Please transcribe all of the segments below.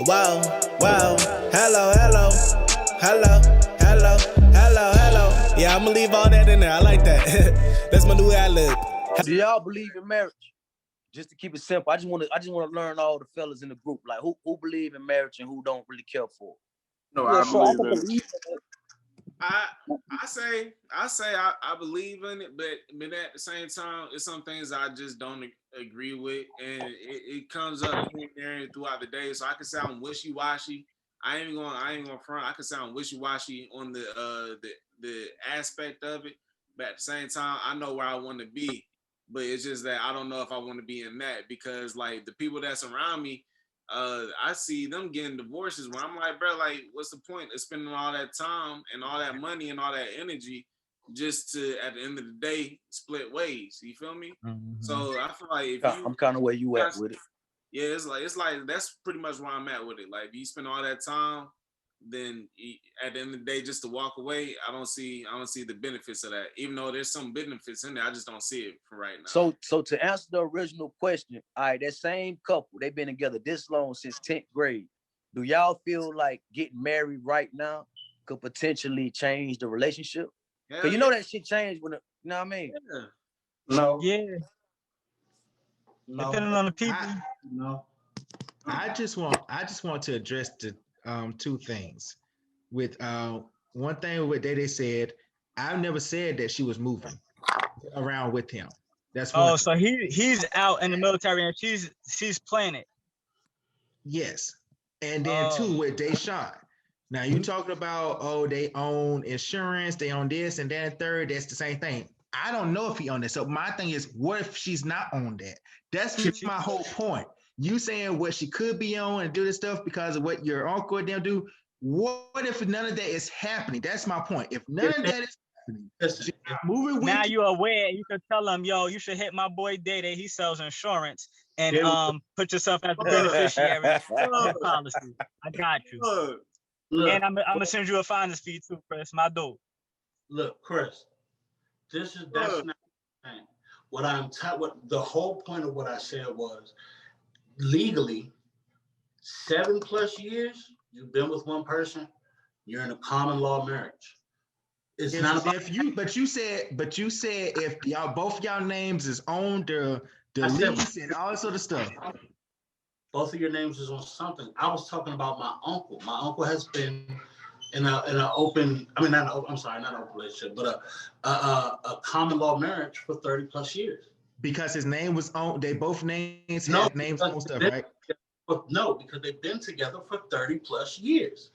Wow, wow, hello, hello, hello, hello, hello, hello. Yeah, I'ma leave all that in there. I like that. That's my new ad lib. Do y'all believe in marriage? Just to keep it simple, I just want to learn all the fellas in the group, like who believe in marriage and who don't really care for it. No, Yeah, I sure. I believe can in it. believe in it. I say I believe in it, but at the same time, it's some things I just don't agree with, and it comes up here and there throughout the day. So I can sound wishy washy. I ain't gonna front. I can sound wishy washy on the aspect of it, but at the same time, I know where I want to be. But it's just that I don't know if I want to be in that because like the people that's around me, I see them getting divorces where I'm like, bro, like, what's the point of spending all that time and all that money and all that energy just to, at the end of the day, split ways? You feel me? Mm-hmm. So I feel like if I'm kind of where you at with it. Yeah, it's like that's pretty much where I'm at with it. Like, if you spend all that time, then at the end of the day, just to walk away, I don't see the benefits of that. Even though there's some benefits in there, I just don't see it for right now. So to answer the original question, all right, that same couple, they've been together this long since 10th grade. Do y'all feel like getting married right now could potentially change the relationship? Because you know that shit changed when you know what I mean? Yeah. No. Yeah. No. Depending on the people. No. I just want to address the two things. With one thing with they said, I've never said that she was moving around with him. That's one. Oh, so he's out in the military and she's planning. Yes. And then two with Deshaun. Now you talking about they own insurance, they own this and that and third. That's the same thing. I don't know if he owned it. So my thing is, what if she's not on that? That's my whole point. You saying what she could be on and do this stuff because of what your uncle and them do. What if none of that is happening? That's my point. If none of that is happening, she's not moving with now you're aware. You can tell him, yo, you should hit my boy Day. He sells insurance and put yourself as a beneficiary of the policy. I got you. Look, and I'm gonna send you a finder's fee too, Chris. My dude. Look, Chris. That's not thing. What the whole point of what I said was legally 7+ years you've been with one person, you're in a common law marriage. It's not about but you said if y'all both y'all names is on the lease and all this other stuff. Both of your names is on something. I was talking about my uncle. My uncle has been in an open, not an open relationship, but a common law marriage for 30+ years. Because his name was on, they both names had names on stuff, right? No, because they've been together for 30+ years.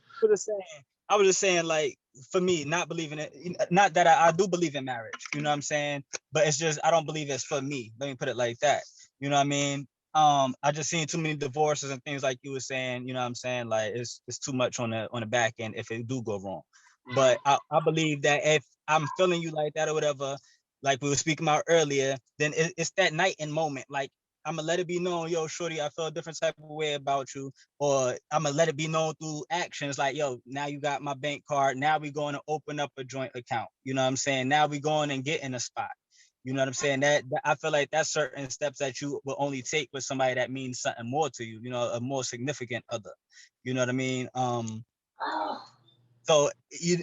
I was just saying, like, for me, not believing it, not that I do believe in marriage, you know what I'm saying? But it's just, I don't believe it's for me. Let me put it like that. You know what I mean? I just seen too many divorces and things like you were saying, you know what I'm saying? Like it's too much on the back end if it do go wrong. But I believe that if I'm feeling you like that or whatever, like we were speaking about earlier, then it's that night and moment. Like I'm gonna let it be known, yo, shorty, I feel a different type of way about you. Or I'm gonna let it be known through actions like, yo, now you got my bank card. Now we going to open up a joint account. You know what I'm saying? Now we going and get in a spot. You know what I'm saying? That I feel like that's certain steps that you will only take with somebody that means something more to you, you know, a more significant other. You know what I mean? So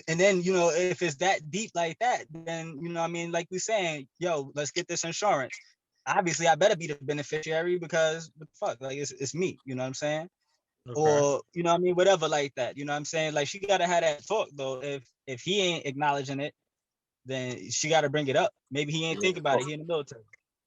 and then, you know, if it's that deep like that, then, you know what I mean? Like we saying, yo, let's get this insurance. Obviously, I better be the beneficiary because what the fuck, like it's me, you know what I'm saying? Okay. Or, you know what I mean? Whatever like that, you know what I'm saying? Like she got to have that talk though. If he ain't acknowledging it, then she got to bring it up. Maybe he ain't think about it. He in the military.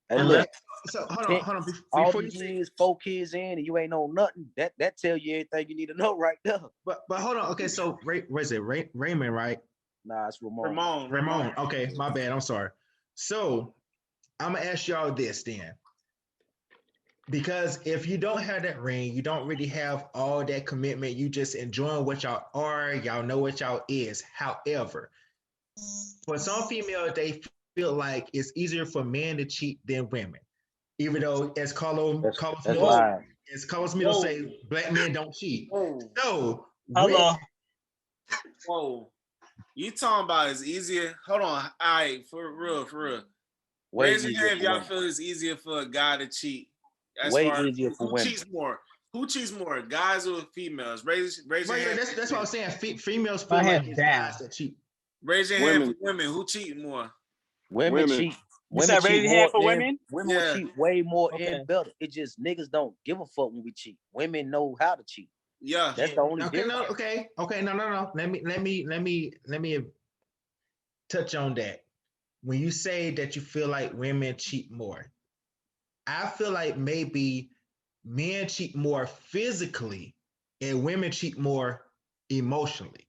And look, so hold on. All these years, 4 kids in, and you ain't know nothing. That tell you everything you need to know right there. But hold on. Okay, so where's it? Raymond, right? Nah, it's Ramon. Ramon. Okay, my bad. I'm sorry. So I'm gonna ask y'all this then. Because if you don't have that ring, you don't really have all that commitment. You just enjoying what y'all are. Y'all know what y'all is. However, for some females, they feel like it's easier for men to cheat than women. Even though, as Carlos Middle say, black men don't cheat. So, whoa, you talking about it's easier? Hold on, all right, for real. Raise your hand if y'all feel it's easier for a guy to cheat. As way far easier for who women. cheats more? Who cheats more, guys or females? Raise your Right, hand. that's what I was saying. Females feel My like hands it's down. guys that cheat. Raise your hand Women. for women. Who cheat more? Women cheat. You said raise your hand for than- women? Women Yeah. will cheat way more Okay. and better. It just niggas don't give a fuck when we cheat. Women know how to cheat. Yeah. That's the only Okay, difference. no. Let me touch on that. When you say that you feel like women cheat more, I feel like maybe men cheat more physically and women cheat more emotionally.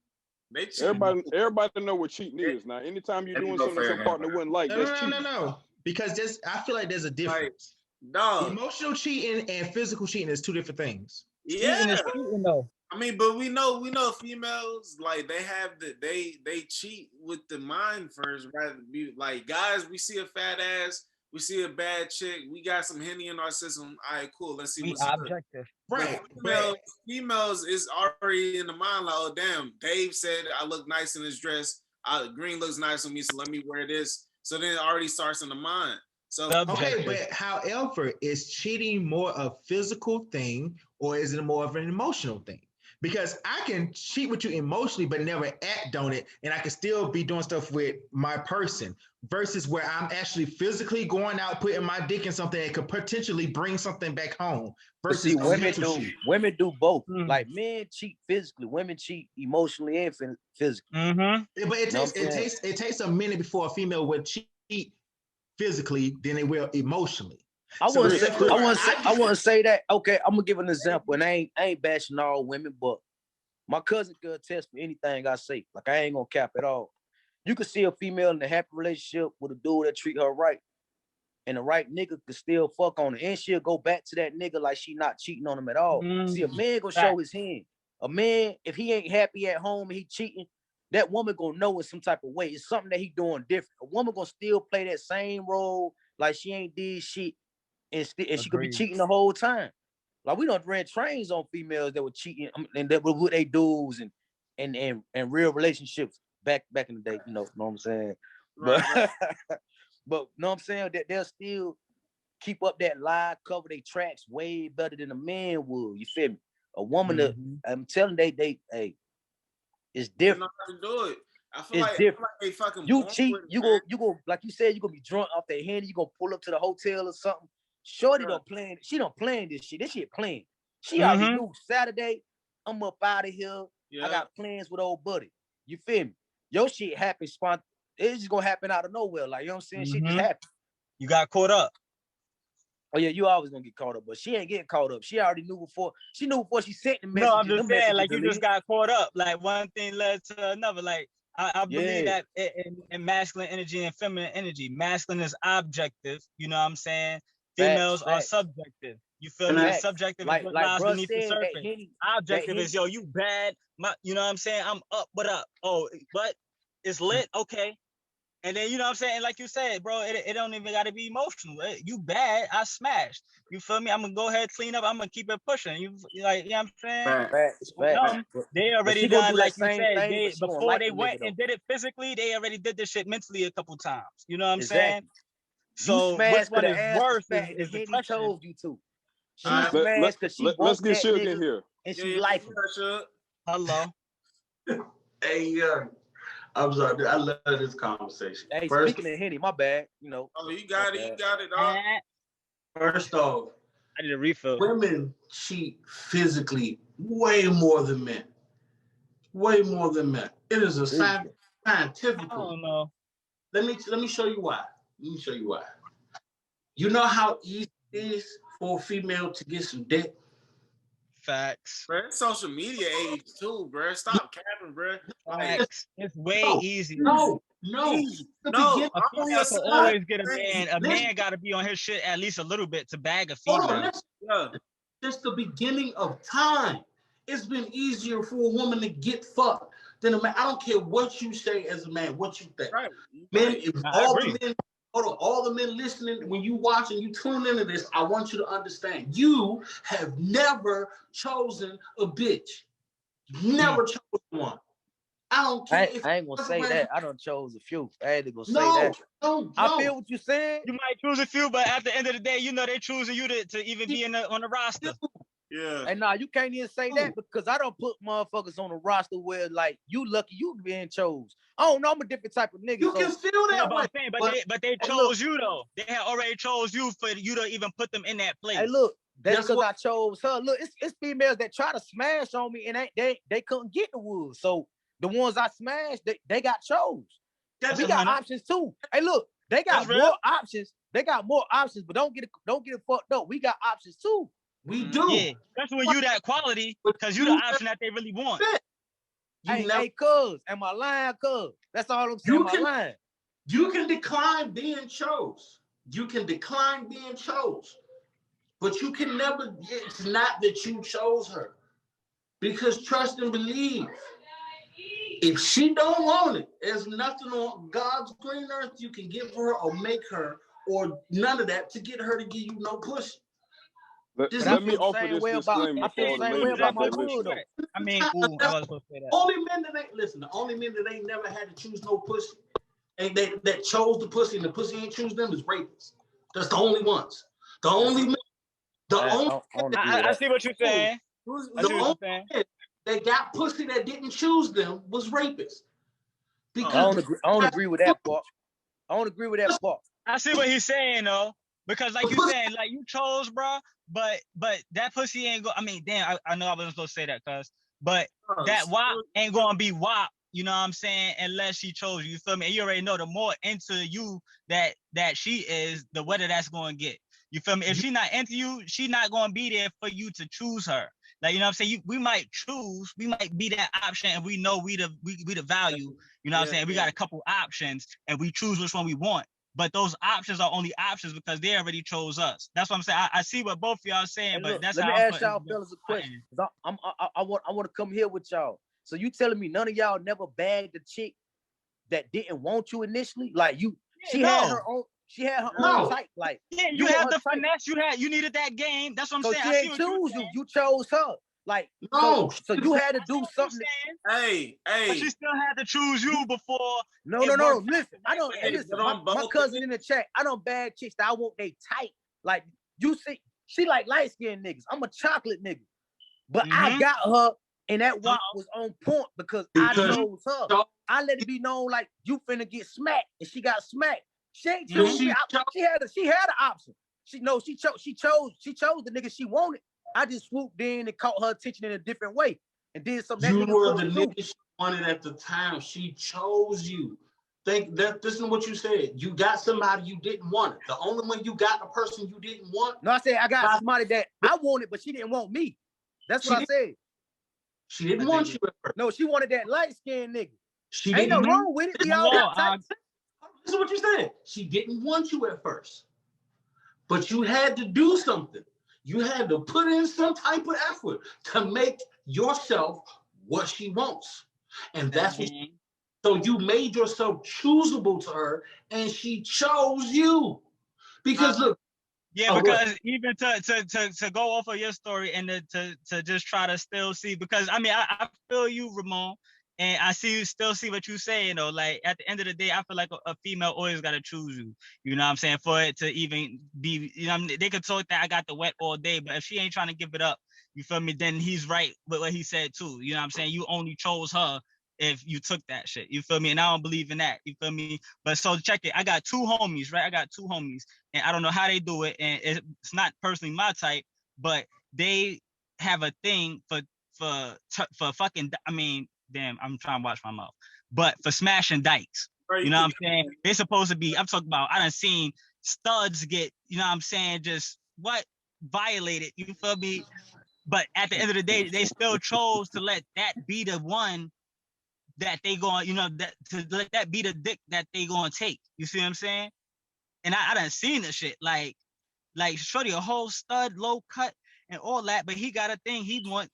They cheat. Everybody know what cheating is. Now, anytime you're Let me doing go something that your fair partner game. wouldn't like, that's cheating. No. Because I feel like there's a difference. Dog. Emotional cheating and physical cheating is two different things. Cheating is Yeah. cheating though. I mean, but we know females like they have they cheat with the mind first, rather than be like guys. We see a fat ass, we see a bad chick, we got some Henny in our system. All right, cool. Let's see We what's up. objective. Right. Females is already in the mind like, oh damn, Dave said I look nice in this dress. Green looks nice on me, so let me wear this. So then it already starts in the mind. So Okay, but however, is cheating more a physical thing or is it more of an emotional thing? Because I can cheat with you emotionally, but never act on it, and I can still be doing stuff with my person. Versus where I'm actually physically going out, putting my dick in something that could potentially bring something back home. But Versus see, a mental cheat. women do both. Mm. Like men cheat physically, women cheat emotionally and physically. Mm-hmm. Yeah, but it Know takes what I'm saying? it takes a minute before a female will cheat physically than they will emotionally. I So want to therefore, I want to say that. Okay, I'm gonna give an example, and I ain't bashing all women, but my cousin could attest for anything I say. Like I ain't gonna cap at all. You could see a female in a happy relationship with a dude that treat her right, and the right nigga could still fuck on her, and she'll go back to that nigga like she not cheating on him at all. See, a man gonna show his hand. A man, if he ain't happy at home and he cheating, that woman gonna know in some type of way. It's something that he doing different. A woman gonna still play that same role like she ain't did shit, and she could be Agreed. cheating the whole time. Like we done ran trains on females that were cheating and that were with they dudes and real relationships back in the day. You know what I'm saying? But but know what I'm saying, that they'll still keep up that lie, cover their tracks way better than a man would. You feel me? A woman, I'm telling they hey, it's they different. know how to do it. I feel It's like different. they fucking You born cheat, with it, you man. go like you said, you gonna be drunk off their hand. You gonna pull up to the hotel or something. Shorty don't plan. She don't plan this shit. This shit planned. She already knew Saturday. I'm up out of here. Yeah. I got plans with old buddy. You feel me? Your shit happen spontaneous. It's just gonna happen out of nowhere. Like, you know what I'm saying? Shit just happen. You got caught up. Oh yeah, you always gonna get caught up, but she ain't getting caught up. She already knew before. She knew before she sent the message. No, I'm just saying, like you just got caught up. Like one thing led to another. Like I believe that in masculine energy and feminine energy. Masculine is objective. You know what I'm saying? Females are subjective. You feel me? Subjective is what lies beneath the surface. Objective is yo, you bad. You know what I'm saying? I'm up, but up. Oh, but it's lit. Okay. And then, you know what I'm saying? Like you said, bro, it don't even got to be emotional. You bad, I smashed. You feel me? I'm going to go ahead, clean up. I'm going to keep it pushing. You like, you know what I'm saying? They already done, like you said, before they went and did it physically, they already did this shit mentally a couple times. You know what I'm saying? So which one is worse is the question. Told you to. She smashed because she let's get Suge in here. And she like him. Hello. Hey, I'm sorry, I love this conversation. Hey, First, speaking of Henny, my bad. You know. Oh, you got it. You got it. Dog. First off, I need a refill. Women cheat physically way more than men. Way more than men. It is a scientific. I don't know. Let me show you why. Let me show you why. You know how easy it is for a female to get some dick? Facts. Bro, it's social media age too, bro. Stop capping, bro. Like, it's way easier. No. A female can always get a man. A man got to be on his shit at least a little bit to bag a female. Just the beginning of time. It's been easier for a woman to get fucked than a man. I don't care what you say as a man, what you think. Right. Men, if all the men listening, when you watch and you tune into this, I want you to understand, you have never chosen a bitch. Never chosen one. I don't care. I ain't gonna say that. I done chose a few. I ain't gonna say that. No. I feel what you said. You might choose a few, but at the end of the day, you know they choosing you to even be on the roster. Yeah. And nah, you can't even say that because I don't put motherfuckers on the roster where like you lucky you being chose. I don't know, I'm a different type of nigga. You so can feel that way. But they chose you though. They had already chose you for you to even put them in that place. Hey, look, that's Guess because what? I chose her. Look, it's females that try to smash on me and they couldn't get the wood. So the ones I smashed, they got chose. That's We got options too. Hey, look, they got That's real. more options. They got more options, but don't get it fucked up. We got options too. We do. Yeah, that's when you that quality because you the option that they really want. Hey, cuz, am I lying, cuz? That's all I'm saying. Am I lying? You can decline being chose. You can decline being chose. But you can never, it's not that you chose her. Because trust and believe. If she don't want it, there's nothing on God's green earth you can give her or make her or none of that to get her to give you no pussy. Let me offer this disclaimer. I feel the same way about my wood though. I mean, I was supposed to say that. Only men that ain't listen. The only men that ain't never had to choose no pussy, and that chose the pussy and the pussy ain't choose them is rapists. That's the only ones. The only men. I see what you're saying. The only men that got pussy that didn't choose them was rapists. Because I don't agree with that part. I don't agree with that part. I see what he's saying though, because like you saying, like you chose, bro, but that pussy ain't go. I mean, damn, I know I wasn't supposed to say that, cuz, but that WAP ain't gonna be WAP. You know what I'm saying? Unless she chose you. You feel me? And you already know the more into you that she is, the wetter that's gonna get. You feel me? If she not into you, she not gonna be there for you to choose her. Like, you know what I'm saying? We might be that option, and we know we the value. You know what I'm saying? We got a couple options, and we choose which one we want. But those options are only options because they already chose us. That's what I'm saying. I see what both of y'all are saying, Hey, but look, that's let how me I'm ask y'all fellas a question. I want to come here with y'all. So you telling me none of y'all never bagged a chick that didn't want you initially? Like she had her own. She had her own type. Like you had the finesse. You needed that game. That's what I'm saying. So she ain't choose you. You chose her. Like so you had to do something. Hey. But she still had to choose you before. No. Listen, I don't. Listen, my cousin in the chat. I don't bag chicks that I want they tight. Like you see, she like light skinned niggas. I'm a chocolate nigga, but I got her, and that WAP was on point because I chose her. I let it be known like you finna get smacked, and she got smacked. She ain't choose me. She had an option. She chose the nigga she wanted. I just swooped in and caught her attention in a different way and did something. You were the nigga she wanted at the time. She chose you. Listen to what you said. You got somebody you didn't want. The only one you got a person you didn't want. No, I said I got somebody that I wanted, but she didn't want me. That's what I said. She didn't want you at first. No, she wanted that light-skinned nigga. She ain't didn't no wrong with it. We all got types. This is what you said. She didn't want you at first. But you had to do something. You had to put in some type of effort to make yourself what she wants. And that's what so you made yourself choosable to her and she chose you. Because look. Yeah, because even to go off of your story and to just try to still see, because I mean I feel you, Ramon, and I still see what you're saying though. Like at the end of the day, I feel like a female always gotta choose you. You know what I'm saying? For it to even be, you know, I mean, they could talk that I got the wet all day, but if she ain't trying to give it up, you feel me? Then he's right with what he said too. You know what I'm saying? You only chose her if you took that shit. You feel me? And I don't believe in that. You feel me? But so check it. I got two homies, right? And I don't know how they do it. And it's not personally my type, but they have a thing for fucking, I mean, damn, I'm trying to watch my mouth. But for smashing dykes. You know what I'm saying? They're supposed to be, I'm talking about, I done seen studs get, you know what I'm saying, just violated. You feel me? But at the end of the day, they still chose to let that be the one that they going, you know, that to let that be the dick that they gonna take. You see what I'm saying? And I done seen the shit, like shorty a whole stud, low cut, and all that, but he got a thing he want.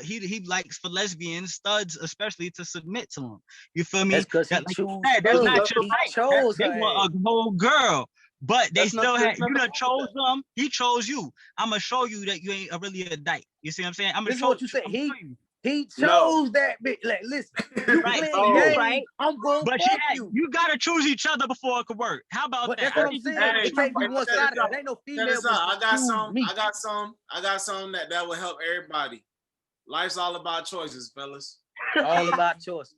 He likes for lesbian studs, especially, to submit to him. You feel me? That's because he that's not your type. They want a whole girl, but they still had. You done chose them. He chose you. I'm gonna show you that you ain't really a dyke. You see what I'm saying? I'm gonna show what you said. He chose that bitch. Like, listen, you Right. playing Oh, games, right. I'm going But fuck you you. gotta choose each other before it could work. How about But that? that's what I'm saying. It can't be one sided. There ain't no female. I got choose some. me. I got some that will help everybody. Life's all about choices, fellas. All about choices.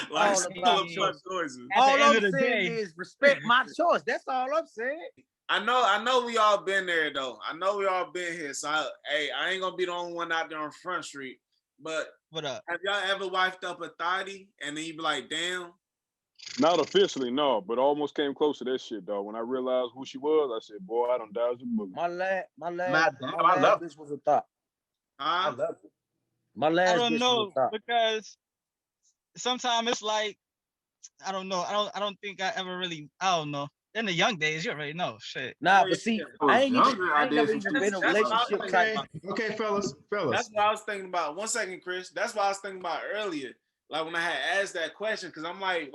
Life's all about choices. All I'm saying is respect my choice. That's all I'm saying. I know we all been there though. I know we all been here. So I ain't gonna be the only one out there on Front Street. But what up? Have y'all ever wifed up a thotty and then you be like, damn? Not officially, no, but I almost came close to that shit, though. When I realized who she was, I said, boy, I done dodged a bullet. My last love bitch was a thought. I love it. My last I don't bitch know was a thought. because sometimes it's like I don't know. I don't think I ever really. I don't know. In the young days, you already know. Shit. Nah, but see, I ain't never even been in a relationship type. Okay, fellas. That's what I was thinking about. 1 second, Chris. That's what I was thinking about earlier. Like when I had asked that question, because I'm like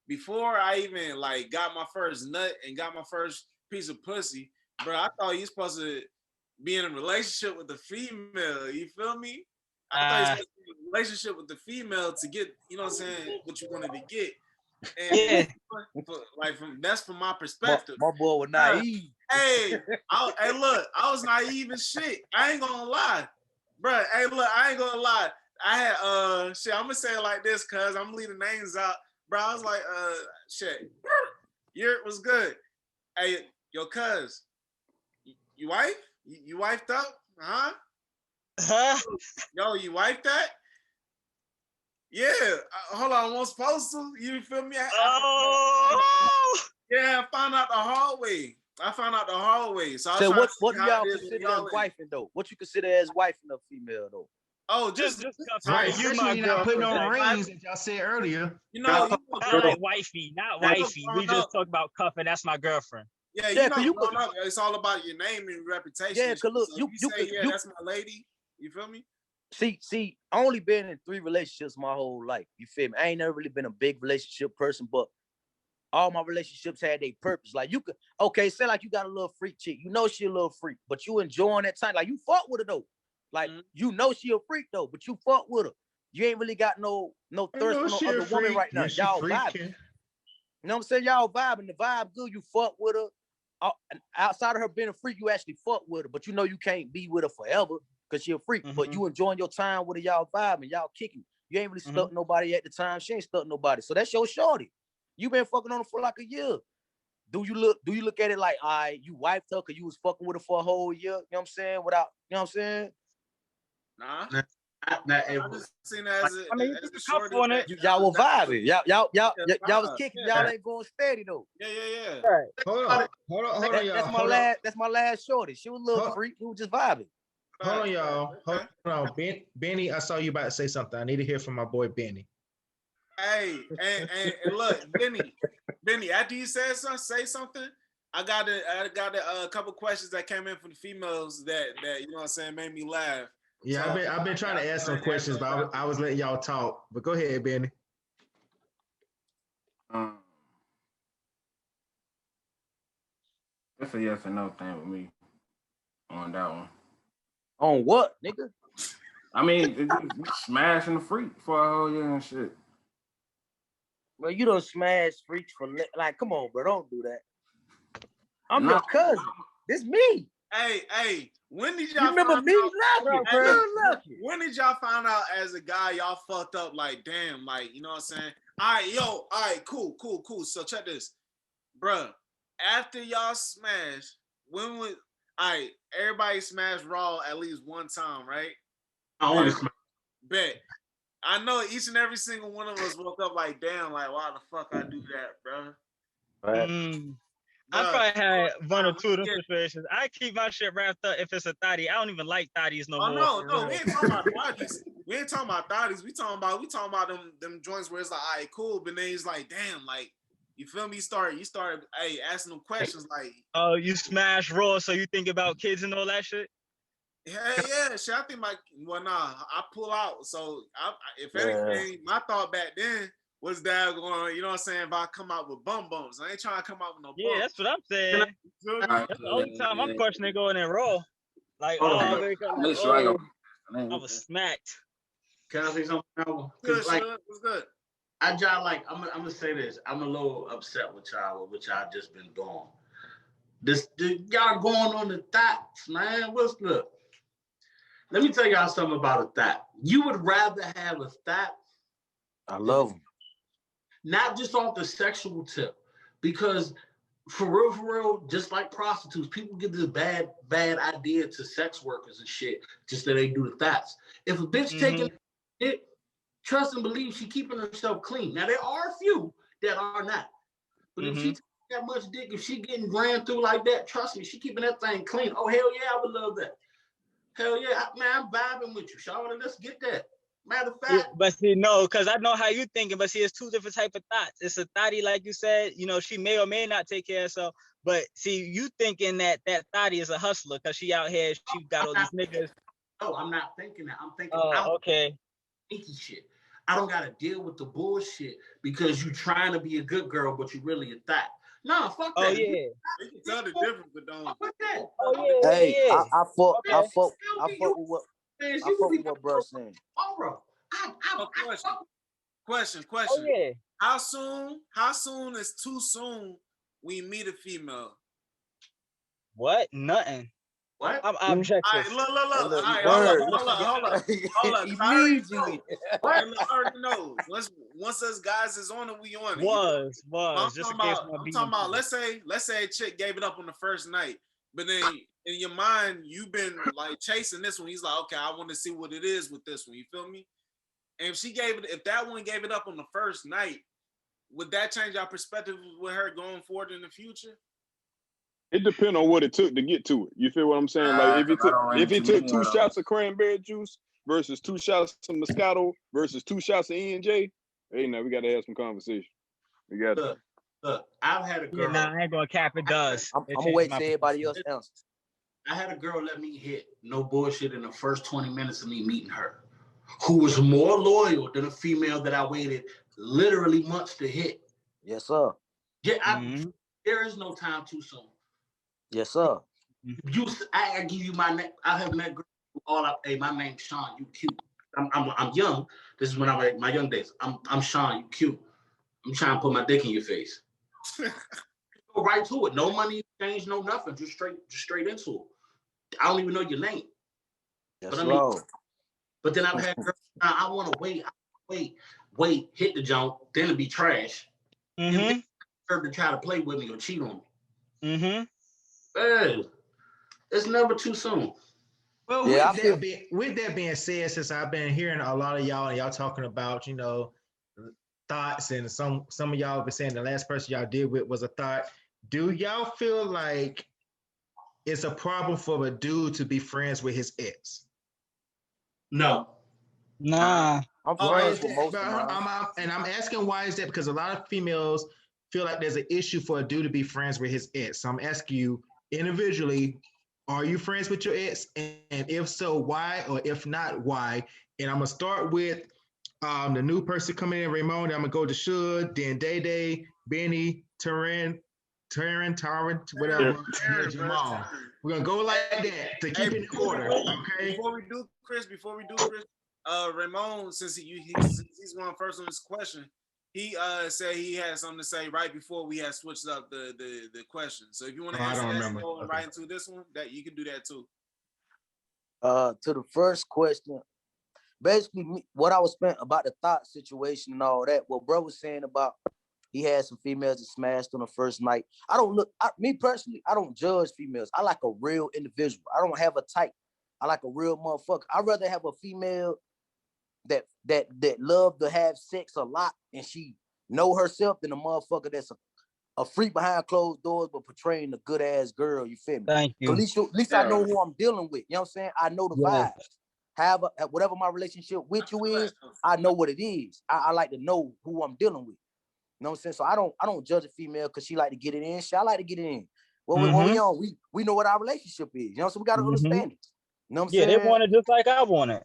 before I even like got my first nut and got my first piece of pussy, bro, I thought you supposed to be in a relationship with the female. You feel me? I thought you supposed to be in a relationship with the female to get, you know what I'm saying, what you wanted to get. And yeah, that's from my perspective. My boy was naive. Hey, look, I was naive as shit. I ain't gonna lie, bro. Hey, look, I ain't gonna lie. I had shit. I'm gonna say it like this, cause I'm leaving names out, bro. I was like, shit. Yurt was good. Hey, yo, cuz, you wife? You wifed up? Huh? Yo, you wifed that? Yeah, hold on, I wasn't supposed to. You feel me? Yeah, I found out the hard way. So what do y'all consider as wifing though? What you consider as wifing a female though? Oh, just right. Especially you're not putting on rings, as y'all said earlier. Not wifey. We just talk about cuffing. That's my girlfriend. Yeah, it's all about your name and reputation. Yeah, cause look, so that's my lady. You feel me? See, I only been in 3 relationships my whole life. You feel me? I ain't never really been a big relationship person, but all my relationships had their purpose. Like you could, say like you got a little freak chick. You know she a little freak, but you enjoying that time. Like you fuck with her though. Like you know she a freak though, but you fuck with her. You ain't really got no thirst for no other woman right now. Y'all vibing. You know what I'm saying? Y'all vibing. The vibe good. You fuck with her. Outside of her being a freak, you actually fuck with her, but you know you can't be with her forever because she a freak. But you enjoying your time with her, y'all vibing, y'all kicking. You ain't really stuck nobody at the time. She ain't stuck nobody. So that's your shorty. You been fucking on her for like a year. Do you look at it like, all right, you wifed her because you was fucking with her for a whole year? You know what I'm saying? Without, you know what I'm saying? Nah. I just seen that as a shorty. Y'all were vibing. Y'all was kicking. Y'all ain't going steady though. Yeah. Right. Hold on, y'all. That's my last shorty. She was a little freak. We were just vibing. Hold on, y'all. Hold on. Benny, I saw you about to say something. I need to hear from my boy Benny. Hey, and look, Benny, after you say something, I got a couple questions that came in from the females that you know what I'm saying made me laugh. Yeah, so, I've been trying to ask some questions, but I was letting y'all talk. But go ahead, Benny. It's a yes or no thing with me on that one. On what, nigga? I mean, smashing the freak for a whole year and shit. Well, you don't smash freaks for like, come on, bro, don't do that. I'm your cousin. This me. Hey, when did y'all remember me? Lucky. When did y'all find out as a guy y'all fucked up? Like, damn, like, you know what I'm saying? All right, cool. So check this, bruh. After y'all smash, everybody smashed Raw at least one time, right? I only smash. Bet. I know each and every single one of us woke up like, damn, like, why the fuck I do that, bro? I probably had one or two of them situations. I keep my shit wrapped up if it's a thotty. I don't even like thotties no more. No, we ain't talking about thotties. We ain't talking about thotties. We talking about them joints where it's like, all right, cool, but then he's like, damn, like, you feel me? You started, asking them questions like, oh, you smash Raw, so you think about kids and all that shit? Yeah, shit. I think I pull out. So if anything, my thought back then was that going, you know what I'm saying? If I come out with bumps, I ain't trying to come out with no bumps. Yeah, that's what I'm saying. That's the only time I'm questioning going in Raw. Like, I was smacked. Can I say something? Because Good, like Shug. What's good? I'm gonna say this. I'm a little upset with y'all, with what y'all just been doing. Y'all going on the thoughts, man. Look? Let me tell y'all something about a thought. You would rather have a thought. I love them. Not just off the sexual tip, because for real, just like prostitutes, people get this bad idea to sex workers and shit, just that they do the thoughts. If a bitch taking it, trust and believe she keeping herself clean. Now there are a few that are not, but if she taking that much dick, if she getting ran through like that, trust me, she keeping that thing clean. Oh hell yeah, I would love that. Hell yeah, man, I'm vibing with you, Shawty. Let's get that. Matter of fact, but see, no, because I know how you thinking, but see, it's two different type of thoughts. It's a thotty, like you said, you know, she may or may not take care of herself, but see, you thinking that thotty is a hustler because she out here, she got all these niggas. No, I'm not thinking that. I'm thinking, okay, sneaky shit. I don't gotta deal with the bullshit because you trying to be a good girl, but you really a thot. Nah, fuck that. Oh yeah. You can tell the difference, but don't. Fuck that. Oh yeah. Hey, yeah. I fuck Okay. with what bro saying. Question. Oh yeah. How soon is too soon we meet a female? What? Nothing. What? I'm objective. All right, look. All right, hold up. Immediately. I already know. Once us guys is on it, we on it. Was. I'm Just talking in case about, let's say a chick gave it up on the first night, but then in your mind, you've been like chasing this one. He's like, okay, I want to see what it is with this one. You feel me? And if that one gave it up on the first night, would that change our perspective with her going forward in the future? It depends on what it took to get to it. You feel what I'm saying? Like if it took 2 shots of cranberry juice versus 2 shots of Moscato versus 2 shots of E&J, hey, now we got to have some conversation. We got to. Look, I've had a girl. Yeah, nah, I ain't gonna cap. It does. I'm gonna wait till everybody else answers. I had a girl let me hit, no bullshit, in the first 20 minutes of me meeting her, who was more loyal than a female that I waited literally months to hit. Yes, sir. Yeah, there is no time too soon. Yes, sir. I give you my name. I have met girls hey, my name's Sean. You cute. I'm young. This is when I'm at my young days. I'm Sean. You cute. I'm trying to put my dick in your face. Go right to it. No money exchange. No nothing. Just straight into it. I don't even know your name. Yes, but then I've had girls. I want to wait. Hit the jump. Then it be trash. And her to try to play with me or cheat on me. Hey, it's never too soon. Well, with that being said, since I've been hearing a lot of y'all and y'all talking about, you know, thoughts, and some of y'all have been saying the last person y'all did with was a thought. Do y'all feel like it's a problem for a dude to be friends with his ex? No. Nah. I'm friends with most of them. And I'm asking why is that? Because a lot of females feel like there's an issue for a dude to be friends with his ex. So I'm asking you individually, are you friends with your ex? And if so, why? Or if not, why? And I'm gonna start with the new person coming in, Ramon. I'm gonna go to Shug, then Day, Benny, Taryn, whatever, Jamal. We're gonna go like that to keep it in order. Okay. Before we do Chris, Ramon, since he's going first on this question, he said he had something to say right before we had switched up the question. So if you want to answer that right into this one, that you can do that too. To the first question, basically what I was saying about the thought situation and all that, what bro was saying about he had some females that smashed on the first night. Me personally, I don't judge females. I like a real individual. I don't have a type. I like a real motherfucker. I'd rather have a female that love to have sex a lot and she know herself than a motherfucker that's a freak behind closed doors but portraying a good ass girl. You feel me? Thank you. At least I know who I'm dealing with. You know what I'm saying? I know the vibes. However, whatever my relationship with you is, I know what it is. I like to know who I'm dealing with. You know what I'm saying? So I don't judge a female because she like to get it in. I like to get it in. When we on, we know what our relationship is. You know, so we got to understand it. You know what I'm saying? Yeah, they want it just like I want it.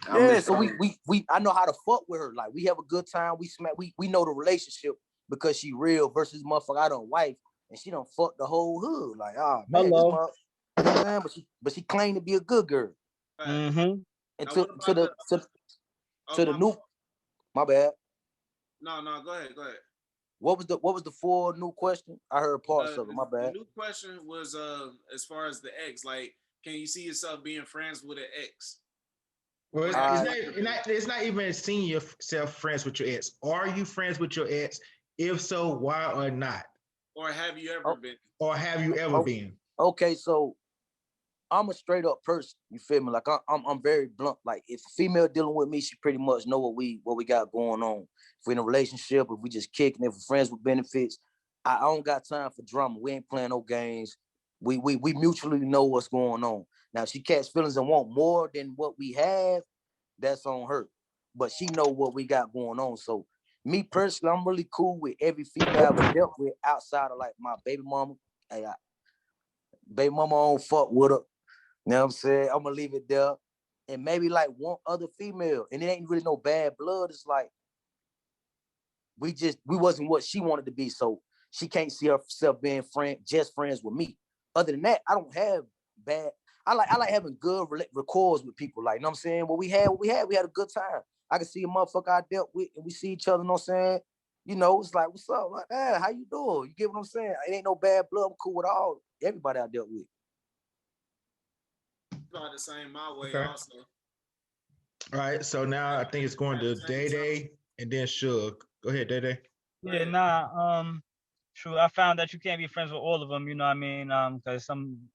Yeah, so I know how to fuck with her. Like we have a good time. We know the relationship because she real versus motherfucker I don't wife and she don't fuck the whole hood. Like, man, this motherfucker, you know, but she claimed to be a good girl. And to the new. My bad. No, go ahead. What was the full new question? I heard parts of it. My bad. The new question was as far as the ex, like, can you see yourself being friends with an ex? Well, it's not even seeing yourself friends with your ex. Are you friends with your ex? If so, why or not? Or have you ever been? Or have you ever been? Okay, so I'm a straight up person. You feel me? Like I'm very blunt. Like if a female dealing with me, she pretty much know what we got going on. If we're in a relationship, if we just kicking, if we're friends with benefits, I don't got time for drama. We ain't playing no games. We mutually know what's going on. Now, if she catch feelings and want more than what we have, that's on her. But she know what we got going on. So me personally, I'm really cool with every female I've ever dealt with outside of like my baby mama. Hey, baby mama don't fuck with her. You know what I'm saying? I'm gonna leave it there. And maybe like one other female. And it ain't really no bad blood. It's like we wasn't what she wanted to be. So she can't see herself being just friends with me. Other than that, I don't have bad. I like having good records with people. Like, you know what I'm saying? What we had a good time. I can see a motherfucker I dealt with and we see each other, you know what I'm saying? You know, it's like, what's up? Like, hey, how you doing? You get what I'm saying? It ain't no bad blood. I'm cool with everybody I dealt with. About the same my way also. All right, so now I think it's going to Day and then Suge. Go ahead, Day. Yeah, true. I found that you can't be friends with all of them, you know what I mean? Because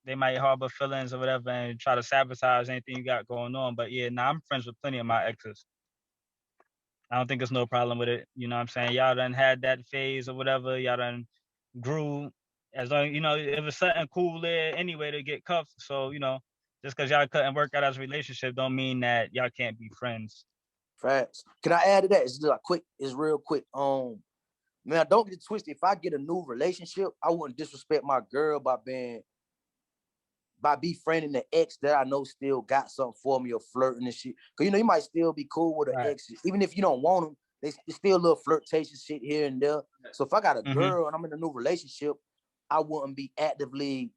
they might harbor feelings or whatever and try to sabotage anything you got going on. But yeah, I'm friends with plenty of my exes. I don't think there's no problem with it. You know what I'm saying? Y'all done had that phase or whatever. Y'all done grew. As long, you know, it was something cool there anyway to get cuffed. So, you know, just because y'all couldn't work out as a relationship don't mean that y'all can't be friends. Facts. Can I add to that? It's like quick. It's real quick. Man, don't get it twisted. If I get a new relationship, I wouldn't disrespect my girl by befriending the ex that I know still got something for me or flirting and shit. Cause you know you might still be cool with an ex, even if you don't want them. There's still a little flirtatious shit here and there. So if I got a girl and I'm in a new relationship, I wouldn't be actively,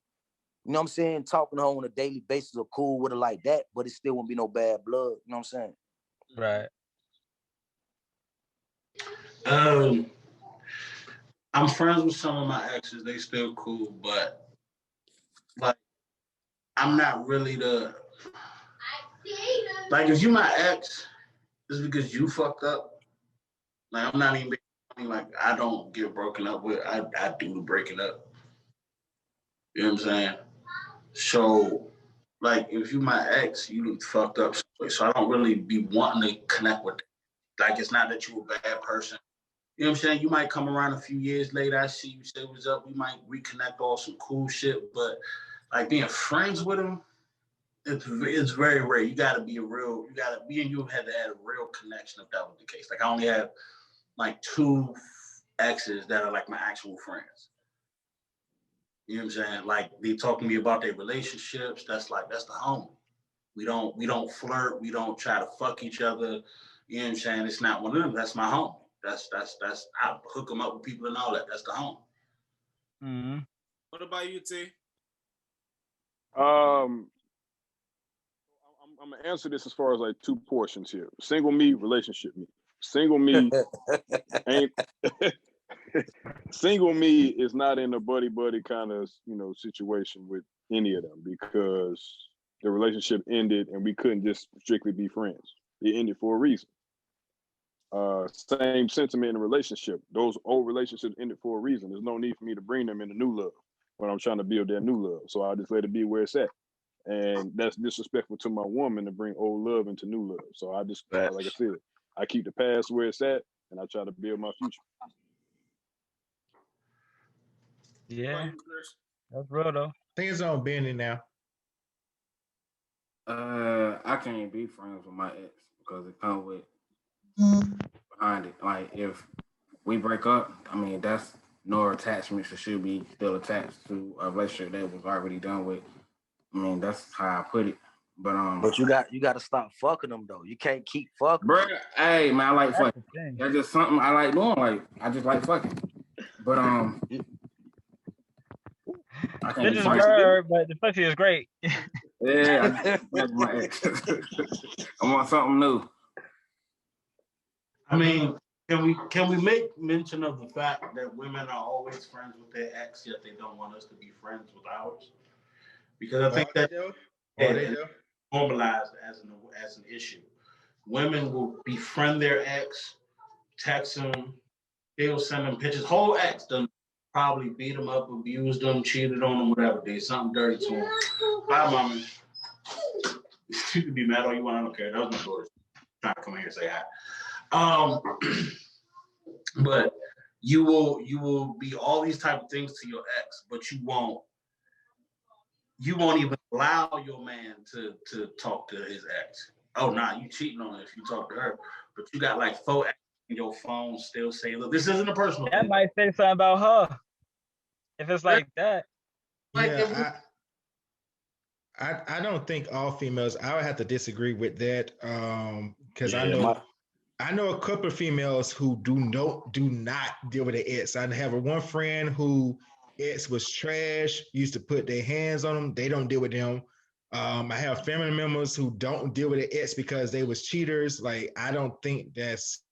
you know what I'm saying, talking to her on a daily basis or cool with her like that. But it still wouldn't be no bad blood. You know what I'm saying? Right. I'm friends with some of my exes. They still cool, but like I'm not really like if you my ex, it's because you fucked up. Like I'm not even like I don't get broken up with. I do the breaking up. You know what I'm saying? So like if you my ex, you fucked up. So I don't really be wanting to connect with them. Like it's not that you a bad person. You know what I'm saying? You might come around a few years later. I see you say what's up. We might reconnect all some cool shit. But like being friends with them, it's very rare. You gotta be me and you had to have a real connection if that was the case. Like I only have like 2 exes that are like my actual friends. You know what I'm saying? Like they talk to me about their relationships. That's the homie. We don't flirt. We don't try to fuck each other. You know what I'm saying? It's not one of them. That's my homie. That's I hook them up with people and all that. That's the home. Mm-hmm. What about you, T? I'm gonna answer this as far as like 2 portions here. Single me, relationship me. Single me ain't single me is not in a buddy kind of situation with any of them because the relationship ended and we couldn't just strictly be friends. It ended for a reason. Same sentiment in a relationship. Those old relationships ended for a reason. There's no need for me to bring them into new love when I'm trying to build that new love. So I just let it be where it's at. And that's disrespectful to my woman to bring old love into new love. So I just, like I said, I keep the past where it's at and I try to build my future. Yeah, that's real though. Things on Benny now. I can't be friends with my ex because it comes with behind it. Like if we break up, I mean that's no attachments that should be still attached to a relationship that was already done with. I mean that's how I put it. But you got to stop fucking them though. You can't keep fucking. Bro, hey man, I like fucking. That's just something I like doing. Like I just like fucking. But I can't It just bird, but the pussy is great. Yeah, I my ex. I want something new. I mean, can we make mention of the fact that women are always friends with their ex, yet they don't want us to be friends with ours? Because I think that is normalized as an issue. Women will befriend their ex, text them, they'll send them pictures. Whole ex done probably beat them up, abused them, cheated on them, whatever. Did something dirty to them. Bye, mommy. You can be mad all you want. I don't care. That was my daughter trying to come here and say hi. But you will be all these type of things to your ex, but you won't even allow your man to talk to his ex. Oh, nah, you cheating on her if you talk to her. But you got like 4 ex on your phone still saying, look, this isn't a personal That thing. might say something about her. If it's like that. Yeah, I don't think all females. I would have to disagree with that. Because I know a couple of females who do not deal with their ex. I have one friend who ex was trash, used to put their hands on them. They don't deal with them. I have family members who don't deal with their ex because they was cheaters. Like, I don't think that's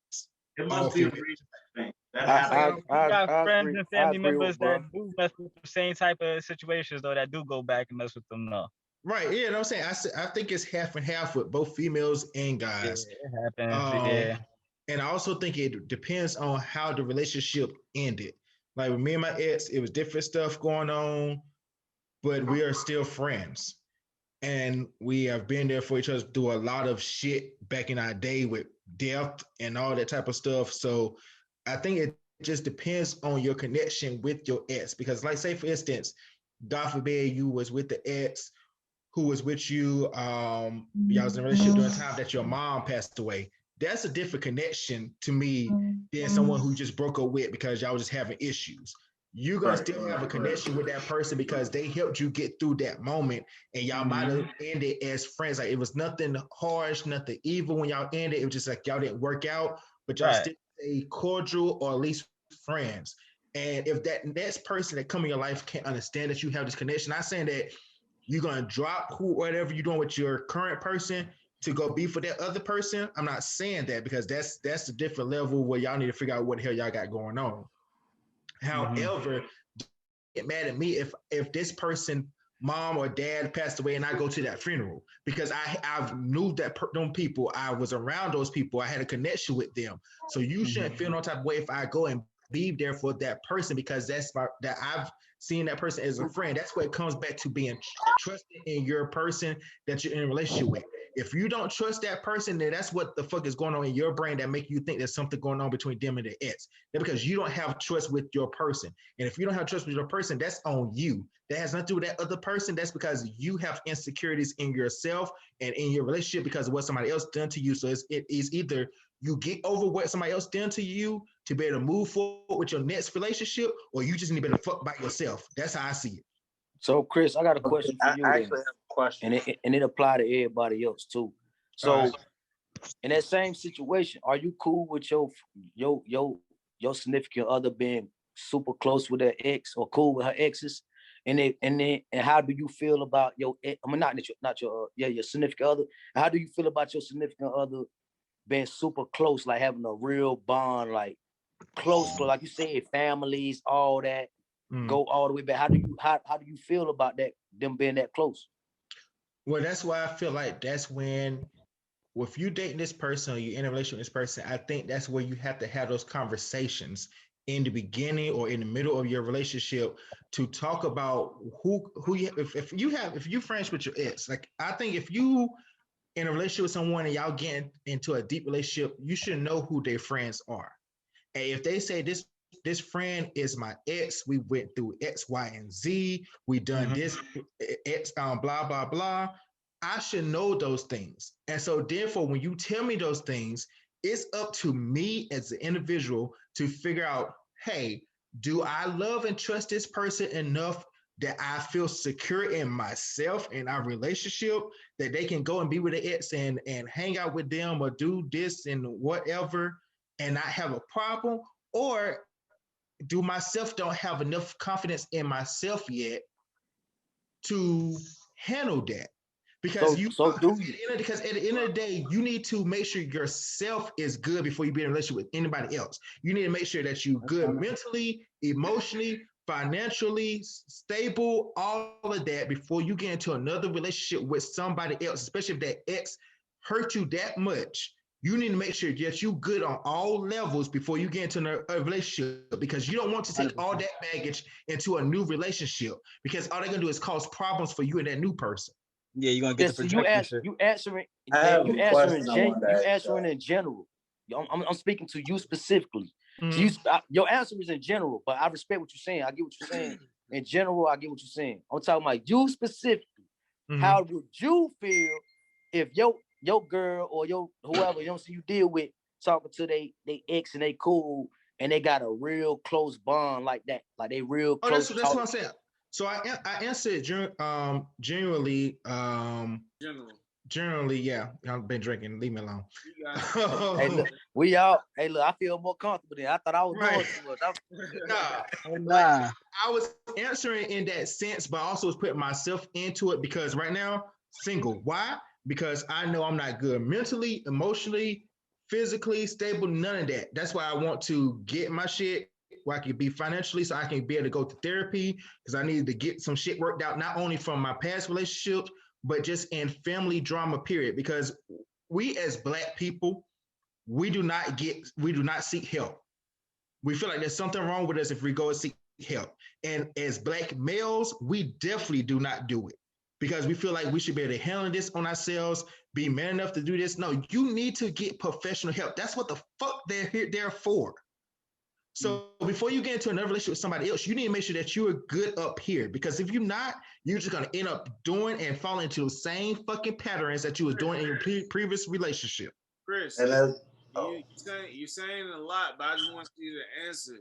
it must be a reason thing. I got friends and family members that do mess with the same type of situations though, that do go back and mess with them now. Right, yeah, you know what I'm saying? I think it's half and half with both females and guys. Yeah, it happens, yeah. And I also think it depends on how the relationship ended. Like with me and my ex, it was different stuff going on, but we are still friends. And we have been there for each other through a lot of shit back in our day with death and all that type of stuff. So I think it just depends on your connection with your ex. Because like, say for instance, God forbid you was with the ex who was with you, y'all was in a relationship during the time that your mom passed away. That's a different connection to me than someone who just broke up with because y'all was just having issues. You're gonna still have a connection with that person because they helped you get through that moment, and y'all might have ended as friends. Like, it was nothing harsh, nothing evil when y'all ended. It was just like y'all didn't work out, but y'all still stay cordial or at least friends. And if that next person that come in your life can't understand that you have this connection, not saying that you're gonna drop whatever you're doing with your current person to go be for that other person. I'm not saying that, because that's a different level where y'all need to figure out what the hell y'all got going on. However, get mad at me if this person, mom or dad, passed away and I go to that funeral, because I've knew them people. I was around those people. I had a connection with them. So you shouldn't feel no type of way if I go and be there for that person, because that I've seen that person as a friend. That's where it comes back to being trusted in your person that you're in a relationship with. If you don't trust that person, then that's what the fuck is going on in your brain that make you think there's something going on between them and their ex. That's because you don't have trust with your person. And if you don't have trust with your person, that's on you. That has nothing to do with that other person. That's because you have insecurities in yourself and in your relationship because of what somebody else done to you. So it is either you get over what somebody else done to you to be able to move forward with your next relationship, or you just need to be able to fuck by yourself. That's how I see it. So, Chris, I got a question for you. I actually have a question. And it apply to everybody else too. So, in that same situation, are you cool with your significant other being super close with their ex or cool with her exes? And how do you feel about your significant other? How do you feel about your significant other being super close, like having a real bond, like close, like you said, families, all that, go all the way back? How do you feel about that, them being that close? Well, that's why I feel like that's when, if you dating this person or you're in a relationship with this person, I think that's where you have to have those conversations in the beginning or in the middle of your relationship to talk about who you, if you friends with your ex. Like, I think if you in a relationship with someone and y'all getting into a deep relationship, you should know who their friends are. And if they say this friend is my ex, we went through X, Y, and Z, we done this, X, blah, blah, blah, I should know those things. And so therefore, when you tell me those things, it's up to me as an individual to figure out, hey, do I love and trust this person enough that I feel secure in myself and our relationship that they can go and be with the ex and hang out with them or do this and whatever and not have a problem? Or do myself don't have enough confidence in myself yet to handle that? Because because at the end of the day, you need to make sure yourself is good before you be in a relationship with anybody else. You need to make sure that you're good mentally, emotionally, financially, stable, all of that before you get into another relationship with somebody else, especially if that ex hurt you that much. You need to make sure that you're good on all levels before you get into a relationship, because you don't want to take all that baggage into a new relationship, because all they're gonna do is cause problems for you and that new person. Yeah, you're gonna get the projection. You answering in general. I'm speaking to you specifically. Mm-hmm. So your answer is in general, but I respect what you're saying. I get what you're saying. In general, I get what you're saying. I'm talking about you specifically. Mm-hmm. How would you feel if your girl or your whoever you deal with talking to they ex and they cool and they got a real close bond like that, like they real close? That's what I'm saying. So I answered generally. Generally, yeah. I've been drinking. Leave me alone. Hey, look, I feel more comfortable than I thought I was doing too much. Nah. I was answering in that sense, but I also was putting myself into it because right now, single. Why? Because I know I'm not good mentally, emotionally, physically stable, none of that. That's why I want to get my shit where I can be financially, so I can be able to go to therapy, because I needed to get some shit worked out, not only from my past relationships, but just in family drama, period. Because we as Black people, we do not seek help. We feel like there's something wrong with us if we go and seek help. And as Black males, we definitely do not do it, because we feel like we should be able to handle this on ourselves, be man enough to do this. No, you need to get professional help. That's what the fuck they're for. So before you get into another relationship with somebody else, you need to make sure that you are good up here, because if you're not, you're just gonna end up doing and falling into the same fucking patterns that you was doing in your previous relationship. Chris, you're saying a lot, but I just want you to answer.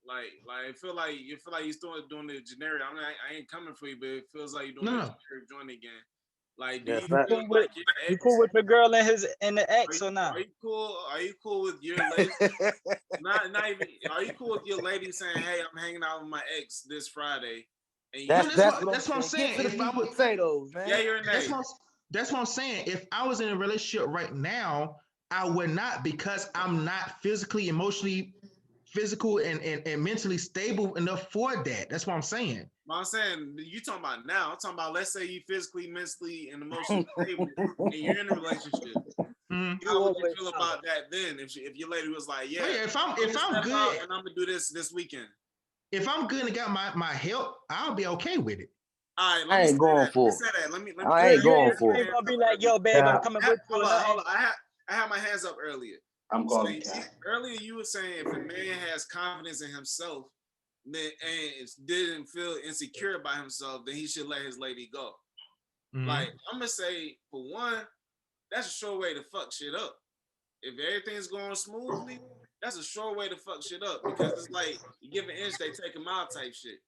Like I feel like you're still doing the generic. I mean, I ain't coming for you, but it feels like you're doing the generic joint again. Like, you cool with your girl and the ex or not? Are you cool with your lady? not even. Are you cool with your lady saying, "Hey, I'm hanging out with my ex this Friday"? And that's what I'm saying. If I would say those, man. Yeah, you're an ex. That's what I'm saying. If I was in a relationship right now, I would not, because I'm not physically, emotionally, physical, and mentally stable enough for that. That's what I'm saying. I'm saying, you talking about now. I'm talking about, let's say you physically, mentally, and emotionally stable, and you're in a relationship. How would you feel about that then? If your lady was like, yeah, if I'm good, and I'm gonna do this weekend. If I'm good and got my help, I'll be okay with it. All right, I ain't going for it. I ain't going for it. You're gonna be like, yo, babe, I'm coming with you. Hold on. I had my hands up earlier. I'm going. Earlier, you were saying if a man has confidence in himself, and didn't feel insecure by himself, then he should let his lady go. Like, I'm gonna say, for one, that's a sure way to fuck shit up. If everything's going smoothly, that's a sure way to fuck shit up, because it's like you give an inch, they take a mile type shit.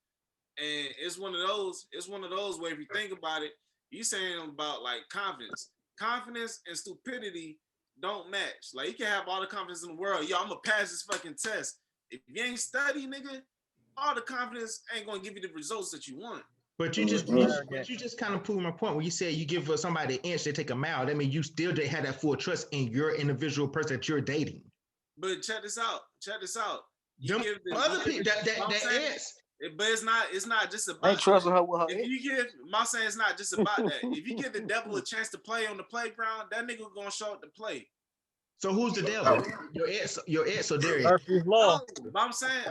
And it's one of those where if you think about it, you saying about like confidence and stupidity don't match. Like, you can have all the confidence in the world. Yo, I'm gonna pass this fucking test. If you ain't study, nigga, all the confidence ain't gonna give you the results that you want. But you just kind of proved my point when you said you give somebody an inch, they take a mile. That means you still have that full trust in your individual person that you're dating. But check this out. You give other people that ass. But it's not just about. I ain't trusting her with her. If you give, my saying it's not just about that. If you give the devil a chance to play on the playground, that nigga gonna show up to play. So who's the devil? Your ex or Darius? Murphy's Law. But I'm saying,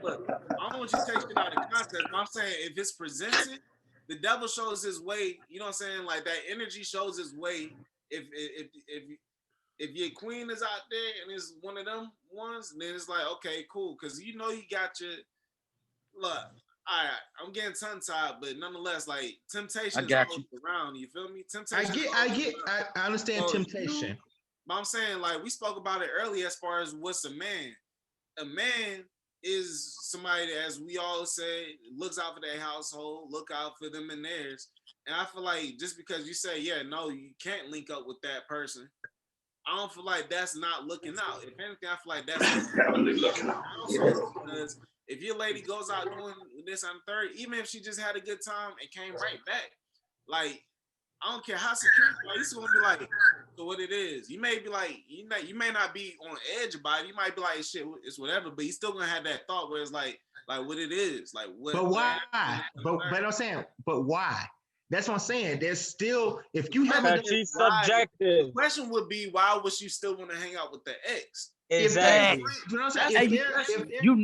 look, I don't want you to take shit out of context. But I'm saying, if it's presented, the devil shows his way. You know what I'm saying? Like, that energy shows his way. If your queen is out there and it's one of them ones, then it's like, okay, cool, because you know you got your look. All right, I'm getting tongue tied, but nonetheless, like, temptation is around. You feel me? Temptation. I understand temptation. But I'm saying, like, we spoke about it earlier as far as what's a man. A man is somebody that, as we all say, looks out for their household, look out for them and theirs. And I feel like just because you say, yeah, no, you can't link up with that person, I don't feel like that's not looking out. If anything, I feel like that's looking out. Because if your lady goes out doing this on the third, even if she just had a good time and came right back, like, I don't care how secure. Like, he's gonna be like, so what it is. You may be like, you may not be on the edge about it. You might be like, shit, it's whatever. But he's still gonna have that thought where it's like what it is, like what. But why? But I'm saying, but why? That's what I'm saying. There's still, if you haven't. She's subjective. The question would be, why would you still want to hang out with the ex? Exactly. You know what I'm saying? You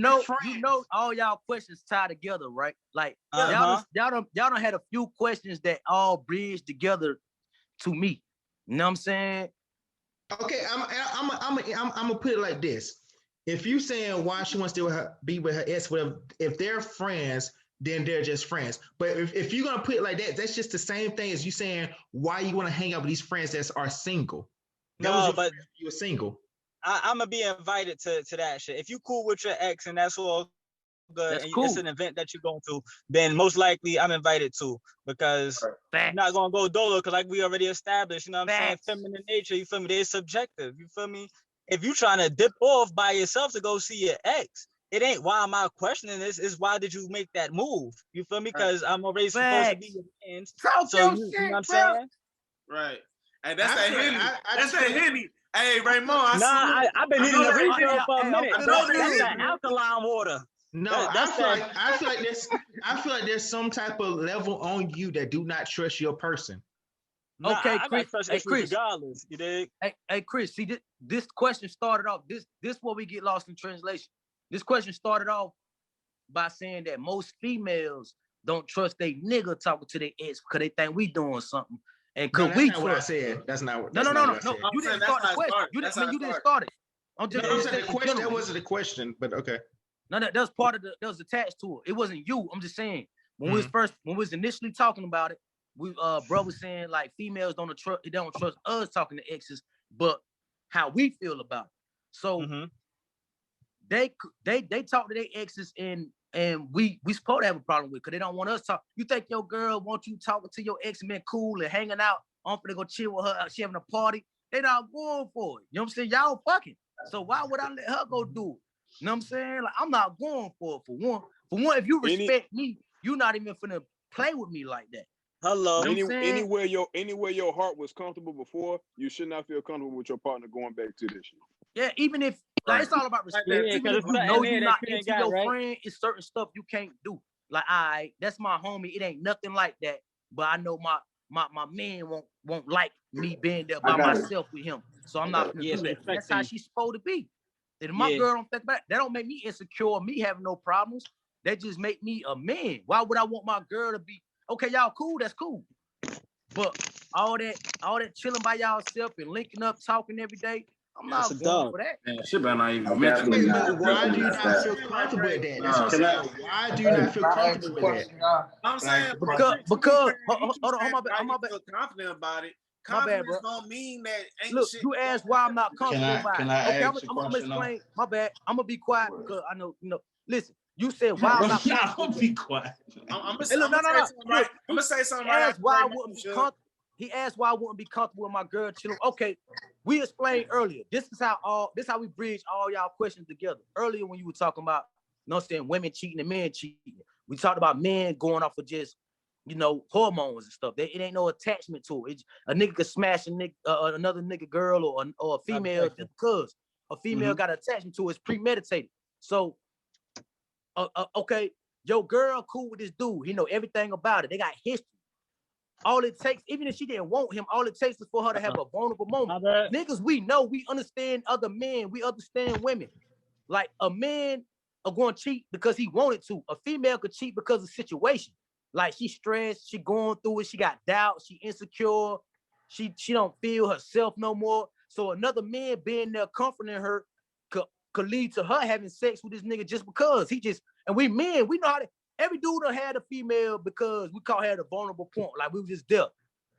know, all y'all questions tie together, right? Like y'all done had a few questions that all bridge together to me. You know what I'm saying? Okay, I'm gonna put it like this. If you saying why she wants to be with her ex, whatever, if they're friends, then they're just friends. But if you're gonna put it like that, that's just the same thing as you saying why you want to hang out with these friends that are single. No, but you were single. I'm gonna be invited to that shit. If you cool with your ex and that's all good, that's and cool. It's an event that you're going to, then most likely I'm invited to, because I'm not gonna go dolo, because like we already established, you know what I'm saying? Feminine nature, you feel me? They're subjective, you feel me? If you trying to dip off by yourself to go see your ex, it ain't why am I questioning this, it's why did you make that move? You feel me? Because I'm already supposed to be your man. So you know what I'm saying? Right. And that's that Henny. That's that Henny. Hey, Raymond. I've been eating the refill for a minute. That's that alkaline water. No, I feel like there's some type of level on you that do not trust your person. Okay, Chris. Hey, Chris. Regardless, you dig? Hey, Chris. See, this question started off. This where we get lost in translation. This question started off by saying that most females don't trust they nigga talking to their ex because they think we doing something. And could we trust? What I said. That's not what. No. You didn't start the question. You didn't start it. I'm just saying the question. That wasn't a question, but okay. No, that was part of that was attached to it. It wasn't you. I'm just saying when we was initially talking about it, we bro was saying like females don't trust us talking to exes, but how we feel about it. So they talk to their exes and we supposed to have a problem with, because they don't want us talk. You think your girl want you talking to your ex and being cool and hanging out? I'm finna go chill with her. She having a party. They not going for it. You know what I'm saying? Y'all fucking. So why would I let her go do it? You know what I'm saying? Like, I'm not going for it. For one, if you respect me, you're not even finna play with me like that. Hello. You know anywhere your heart was comfortable before, you should not feel comfortable with your partner going back to this shit. Yeah, even if like it's all about respect. Even if you know you're not into your friend, it's certain stuff you can't do. Like, that's my homie. It ain't nothing like that. But I know my man won't like me being there by myself with him. So I'm not gonna do that. That's how she's supposed to be. And if my girl don't think about it, that don't make me insecure, me having no problems. That just make me a man. Why would I want my girl to be okay? Y'all cool, that's cool. But all that chilling by y'allself and linking up, talking every day, I'm not going for that. Man, shit better not even mention it. Why do you not feel comfortable with that? That's what I'm saying. Why do you not feel comfortable with that? I'm saying because hold on, I'm feel confident about it. Confidence don't mean that ain't look, shit. You asked why I'm not comfortable about it. Can I ask I'm gonna explain. My bad. I'm gonna be quiet because I know, listen, you said why I'm not comfortable. Don't be quiet. I'm gonna say something right. Why I wouldn't be comfortable. He asked why I wouldn't be comfortable with my girl chilling. Okay, we explained earlier. This is how we bridge all y'all questions together. Earlier when you were talking about, women cheating and men cheating. We talked about men going off of just, hormones and stuff. It ain't no attachment to it. A nigga could smash another nigga girl or a female just because a female got an attachment to it. It's premeditated. So, okay, your girl cool with this dude. He know everything about it. They got history. All it takes, even if she didn't want him, all it takes is for her to have a vulnerable moment. Niggas, we understand other men. We understand women. Like, a man are going to cheat because he wanted to. A female could cheat because of situation. Like, she stressed, she going through it, she got doubt, she insecure, she don't feel herself no more. So another man being there comforting her could lead to her having sex with this nigga just because and we men, we know how to. Every dude done had a female because we call her the vulnerable point. Like, we were just there.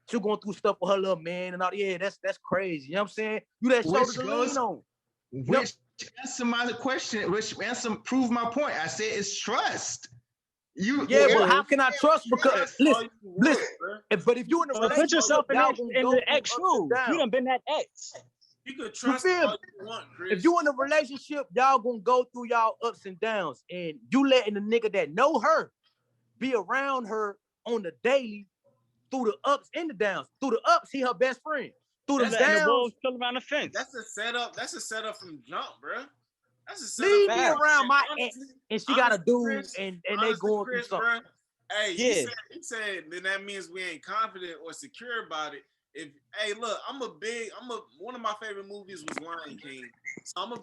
She going through stuff with her little man and all. Yeah, that's crazy. You know what I'm saying? You that shoulder to lean on. Which answer my question, which prove my point. I said it's trust. But how can I trust? Because listen. But if you in a relationship, put yourself in the ex shoes. You done been that ex. You could trust all you want, Chris. If you in a relationship, y'all gonna go through y'all ups and downs, and you letting the nigga that know her be around her on the daily, through the ups and the downs. Through the ups, he her best friend. Through the Letting the downs, wolves still around the fence. That's a setup. That's a setup from jump, bro. That's a setup. leave me Facts. around my ex, Honestly- and she got a honestly, dude, Chris, and they honestly, going through Chris, something. bruh, hey, Yeah. he said, then that means we ain't confident or secure about it. If hey, look, one of my favorite movies was Lion King, so I'm gonna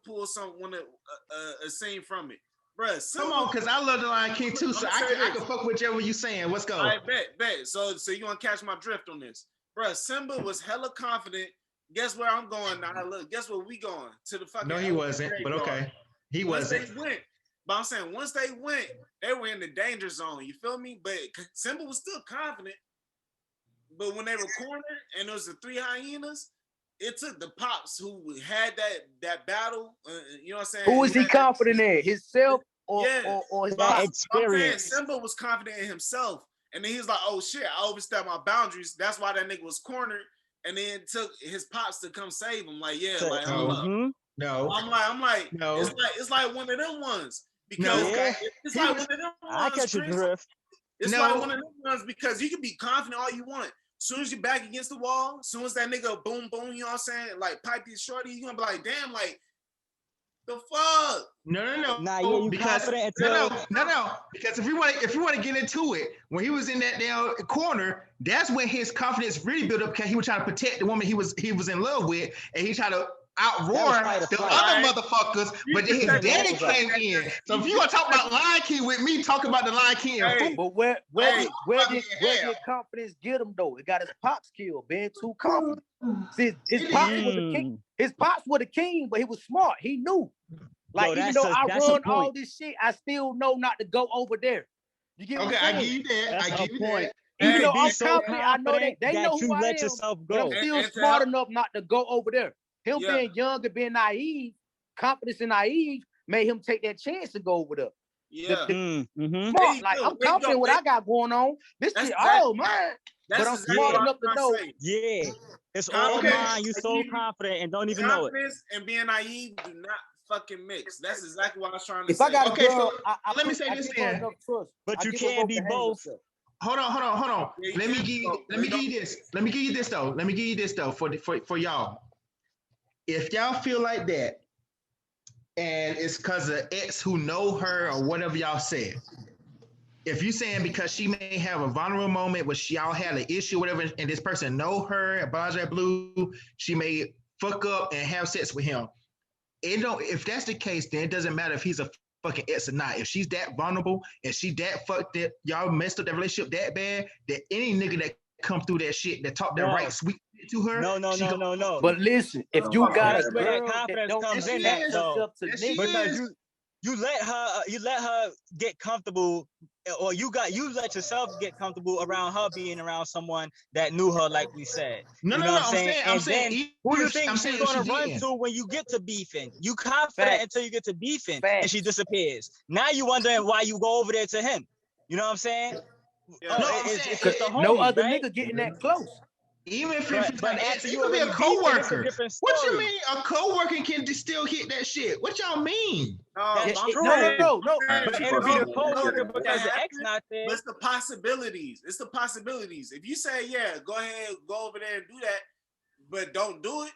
pull a scene from it, bruh. Come on, because I love the Lion King too, so I can fuck whichever you saying. Let's go. I bet. So you gonna catch my drift on this, bruh? Simba was hella confident. Guess where I'm going now? Look, guess where we going? To the fucking. No, he wasn't, but okay. He wasn't. They went, but I'm saying once they went, they were in the danger zone. You feel me? But Simba was still confident. But when they were cornered and there was the 3 hyenas, it took the pops who had that battle. You know what I'm saying? Who is he confident in? Himself or his That pops? experience. Simba was confident in himself. And then he was like, oh shit, I overstepped my boundaries. That's why that nigga was cornered. And then it took his pops to come save him. Like, yeah, like, hold up. No. I'm like, No. it's like one of them ones. Because No. it's like one of them ones. I catch your Chris. drift. It's No. like one of them ones because you can be confident all you want. Soon as you're back against the wall, soon as that nigga boom, you know what I'm saying? Like pipe his shorty, you're gonna be like, damn, like the fuck? No. Nah, yeah, you confident until No. Because if you want to get into it, when he was in that damn corner, that's when his confidence really built up because he was trying to protect the woman he was in love with, and he tried to outroar the other motherfuckers, but then his daddy came in. So if you gonna talk about Lion King with me, talk about the Lion King. Hey. But where did confidence get him though? It got his pops killed, being too confident. See, his pops was the king. His pops were the king, but he was smart. He knew. Like, even though I run all this shit, I still know not to go over there. You get what I'm saying? I give you that. That's I give you a point. that. Even though be I'm so confident, I know they know that who you I let am, yourself but I'm go. still And smart tell- enough not to go over there. Him Yeah. being young and being naive, confidence and naive made him take that chance to go over there. Yeah. Smart, There you like go. I'm There you confident go. what I got going on. This That's shit, exactly- oh man. That's But I'm exactly smart what enough to I'm know. trying to say. Yeah, it's all Okay. mine. You so confident and don't even know it. Confidence and being naive do not fucking mix. That's exactly what I was trying to If say. I got a Okay, girl, so I let me put- say I this give her then. enough trust. But I you give her can't rope be to handle both. herself. Hold on. Yeah, you Let me can't give go. you this. Let me give you this though. For y'all. If y'all feel like that, and it's because of ex who know her or whatever y'all said. If you saying because she may have a vulnerable moment where y'all had an issue, whatever, and this person know her, blah, blue, she may fuck up and have sex with him. If that's the case, then it doesn't matter if he's a fucking ex or not. If she's that vulnerable and she that fucked up, y'all messed up that relationship that bad, that any nigga that come through that shit, that talk that No. right sweet to her. No. But listen, if you got a That's where that girl that confidence don't comes in attach at, though. herself to Yes, she niggas, is. Because you let her get comfortable, or you let yourself get comfortable around her being around someone that knew her, like we said. No, You no, know no. what I'm saying? I'm And saying, then even who you if- think I'm she's saying if gonna she run didn't. to when you get to beefing? You confident Facts. until you get to beefing, Facts. and she disappears. Now you wondering why you go over there to him. You know what I'm saying? Yeah. No, I'm it's saying just the no homie, other right? nigga getting that close. Even if But it's not after it you could be a already beefing, it's a coworker. different What you story. mean? A coworker can just still hit that shit. What y'all mean? No, That's I'm true. saying- No. But it'll be the coworker because the ex happen, not there. But it's the possibilities. It's the possibilities. If you say, yeah, go ahead, go over there and do that, but don't do it,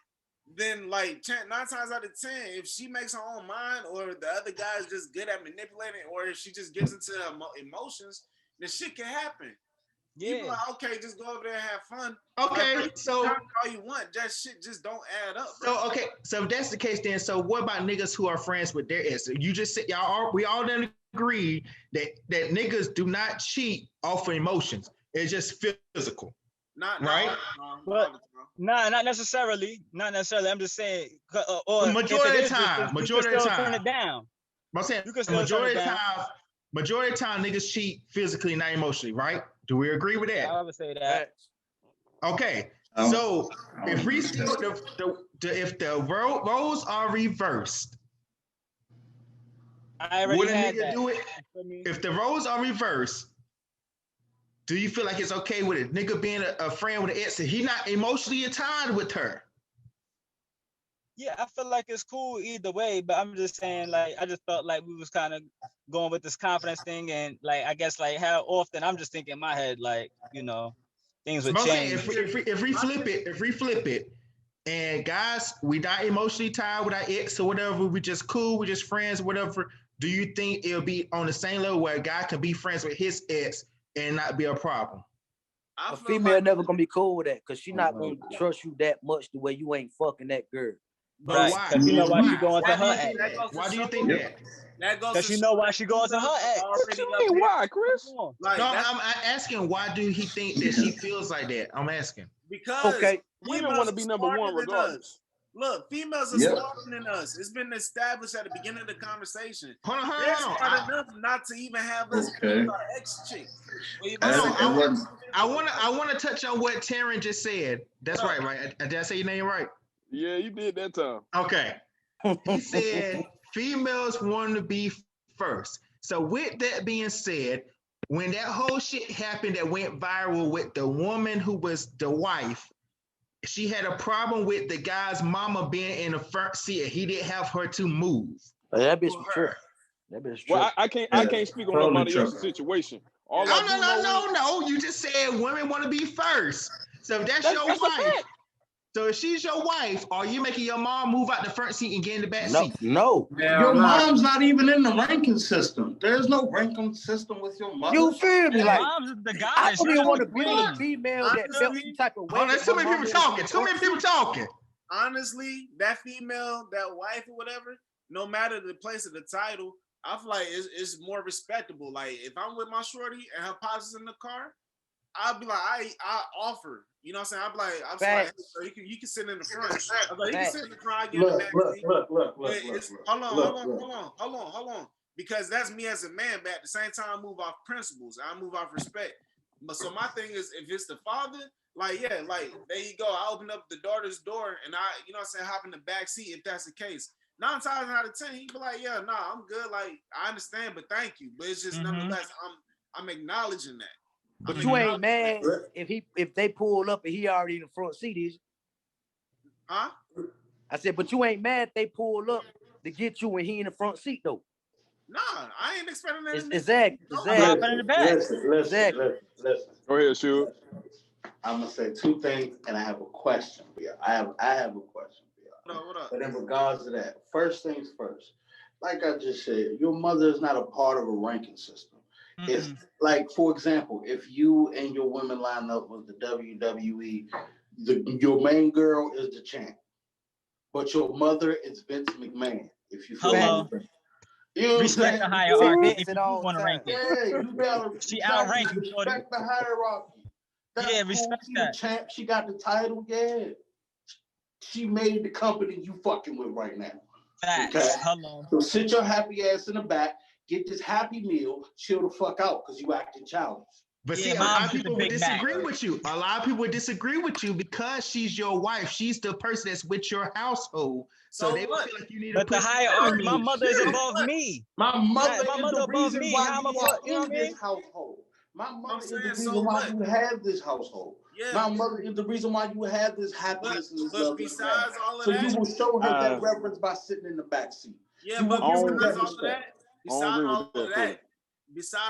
then like 9 times out of 10, if she makes her own mind, or the other guy is just good at manipulating, or if she just gets into her emotions, then shit can happen. You be Yeah. like, okay, just go over there and have fun. Okay, Like, so all you want, that shit just don't add up. Bro. so if that's the case, then so what about niggas who are friends with their ex? You just said we all then agree that niggas do not cheat off of emotions. It's just physical. Not right? But nah, not necessarily. Not necessarily. I'm just saying. Or The majority if it of the is time, distance, majority you of can the still turn time. it down. I'm saying You can still turn it down. majority of the time niggas cheat physically, not emotionally, right? Do we agree with that? I would say that. Okay, so if we still if the roles are reversed, I already would a had nigga that. do it? If the roles are reversed, do you feel like it's okay with a nigga being a friend with an ex and he not emotionally tied with her? Yeah, I feel like it's cool either way, but I'm just saying, like, I just felt like we was kind of going with this confidence thing, and like, I guess, like, how often I'm just thinking in my head, like, you know, things would I'm saying change. if we flip it, and guys, we not emotionally tied with our ex or whatever, we just cool, we just friends, whatever. Do you think it'll be on the same level where a guy can be friends with his ex and not be a problem? A female never gonna be cool with that because she not gonna trust you that much the way you ain't fucking that girl. But why? Because you know why she going to her Why ex. Why do you think that? That goes Because to you know why she going to her ex. What you mean? Why, Chris? Like, No, I'm asking why do he think that she feels like that? I'm asking. because Women females want to are be number smarter one than regardless. us. Look, females are smarter than us. It's been established at the beginning of the conversation. Hold on. They're smart enough not to even have us Okay. with our ex chick. I want to touch on what Taryn just said. That's right? Did I say your name right? Yeah, you did that time. Okay. He said females want to be first. So with that being said, when that whole shit happened that went viral with the woman who was the wife, she had a problem with the guy's mama being in the front seat. He didn't have her to move. That bitch was tripping. That bitch tripping. Well, I can't speak on nobody else's situation. No. You just said women want to be first. So if that's your wife. So if she's your wife, are you making your mom move out the front seat and get in the back seat? No. Your mom's not even in the ranking system. There's no ranking system with your mother. You feel me? Like, Mom's the guy. I don't even want to be with a female that felt some type of way. There's too many people talking. Honestly, that female, that wife or whatever, no matter the place of the title, I feel like it's more respectable. Like, if I'm with my shorty and her pops is in the car, I'll be like, I offer. You know what I'm saying? I'm like, hey, so you can sit in the front. I'm like, you can sit in the front. I get in the back seat. Look. Hold on. Because that's me as a man, but at the same time, I move off principles. I move off respect. But so my thing is, if it's the father, like, yeah, like, there you go. I open up the daughter's door and you know what I'm saying, hop in the back seat if that's the case. 9 times out of 10, he'd be like, yeah, nah, I'm good. Like, I understand, but thank you. But it's just nonetheless, I'm acknowledging that. But you ain't mad if they pull up and he already in the front seat, is you? Huh? I said, but you ain't mad if they pull up to get you when he in the front seat though. Nah, I ain't expecting that. Exactly. Listen. Go ahead, Shu. I'm gonna say 2 things, and I have a question for you. I have a question for you. What up? But in regards to that, first things first. Like I just said, your mother is not a part of a ranking system. It's like, for example, if you and your women line up with the WWE, your main girl is the champ, but your mother is Vince McMahon. If you feel respect the hierarchy if you want to rank it. Yeah, you better. She outranks you. Respect the hierarchy. Yeah, respect that. She the champ. She got the title. Yeah, she made the company you fucking with right now. Facts. Okay? Hello. So sit your happy ass in the back. Get this happy meal, chill the fuck out because you acting childish. But see, a lot of people would disagree with you. A lot of people would disagree with you because she's your wife. She's the person that's with your household. So they would feel like you need to put the hierarchy, my mother is above me. My mother is the above reason me. why How you am are in this household. My mother is the reason why you have this household. Yeah. My mother is the reason why you have this happiness and this love. Besides all of so that, you will show her that reverence by sitting in the back seat. Yeah, but besides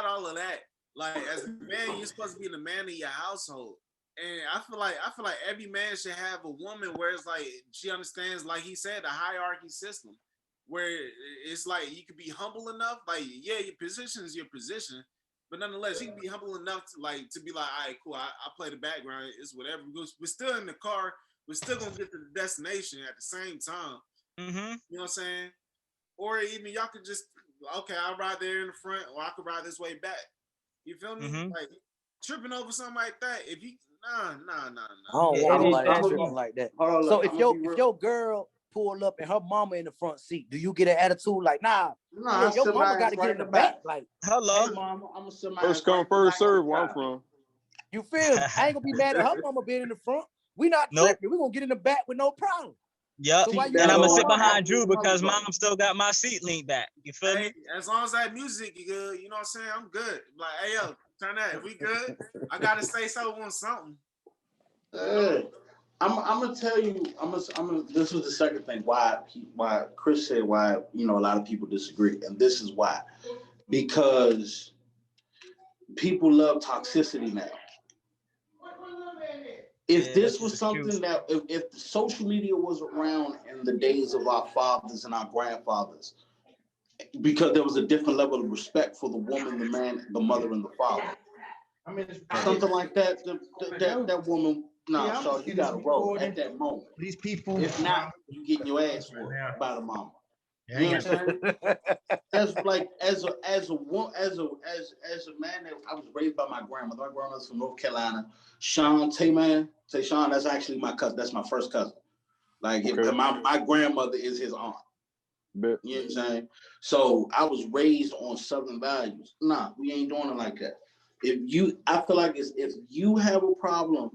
all of that, like, as a man, you're supposed to be the man of your household. And I feel like every man should have a woman where it's like she understands, like he said, the hierarchy system, where it's like you could be humble enough, like, yeah, your position is your position, but nonetheless, you can be humble enough to be like, all right, cool, I play the background, it's whatever. We're still in the car, we're still gonna get to the destination at the same time. You know what I'm saying? Or even y'all could just, okay, I'll ride there in the front, or I could ride this way back. You feel me? Like, tripping over something like that, if you nah. I don't want nobody tripping like that. So if your girl pull up and her mama in the front seat, do you get an attitude like, nah, your mama got to get in the back? Like, hello, hey, mama, I'm gonna send my first come, first serve where I'm from. You feel me? I ain't gonna be mad at her mama being in the front. We not tripping. We gonna get in the back with no problem. Yep. So and I'm gonna sit behind Drew because mom still got my seat leaned back. You feel me? As long as that music is good, you know what I'm saying? I'm good. Like, hey, yo, turn that. If we good, I gotta say so on something. Hey. I'm gonna tell you. This was the second thing why Chris said why a lot of people disagree, and this is why, because people love toxicity now. If this was something that if the social media was around in the days of our fathers and our grandfathers, because there was a different level of respect for the woman, the man, the mother, and the father. I mean, something like that. That woman. No, so you gotta roll at that moment. These people. If not, you getting your ass whooped by the mama. You know what I'm saying? As like as a man that I was raised by my grandmother. My grandmother's from North Carolina. Sean, Sean, that's actually my cousin. That's my first cousin. Like my grandmother is his aunt. You know what I'm saying? So I was raised on Southern values. Nah, we ain't doing it like that. I feel like if you have a problem,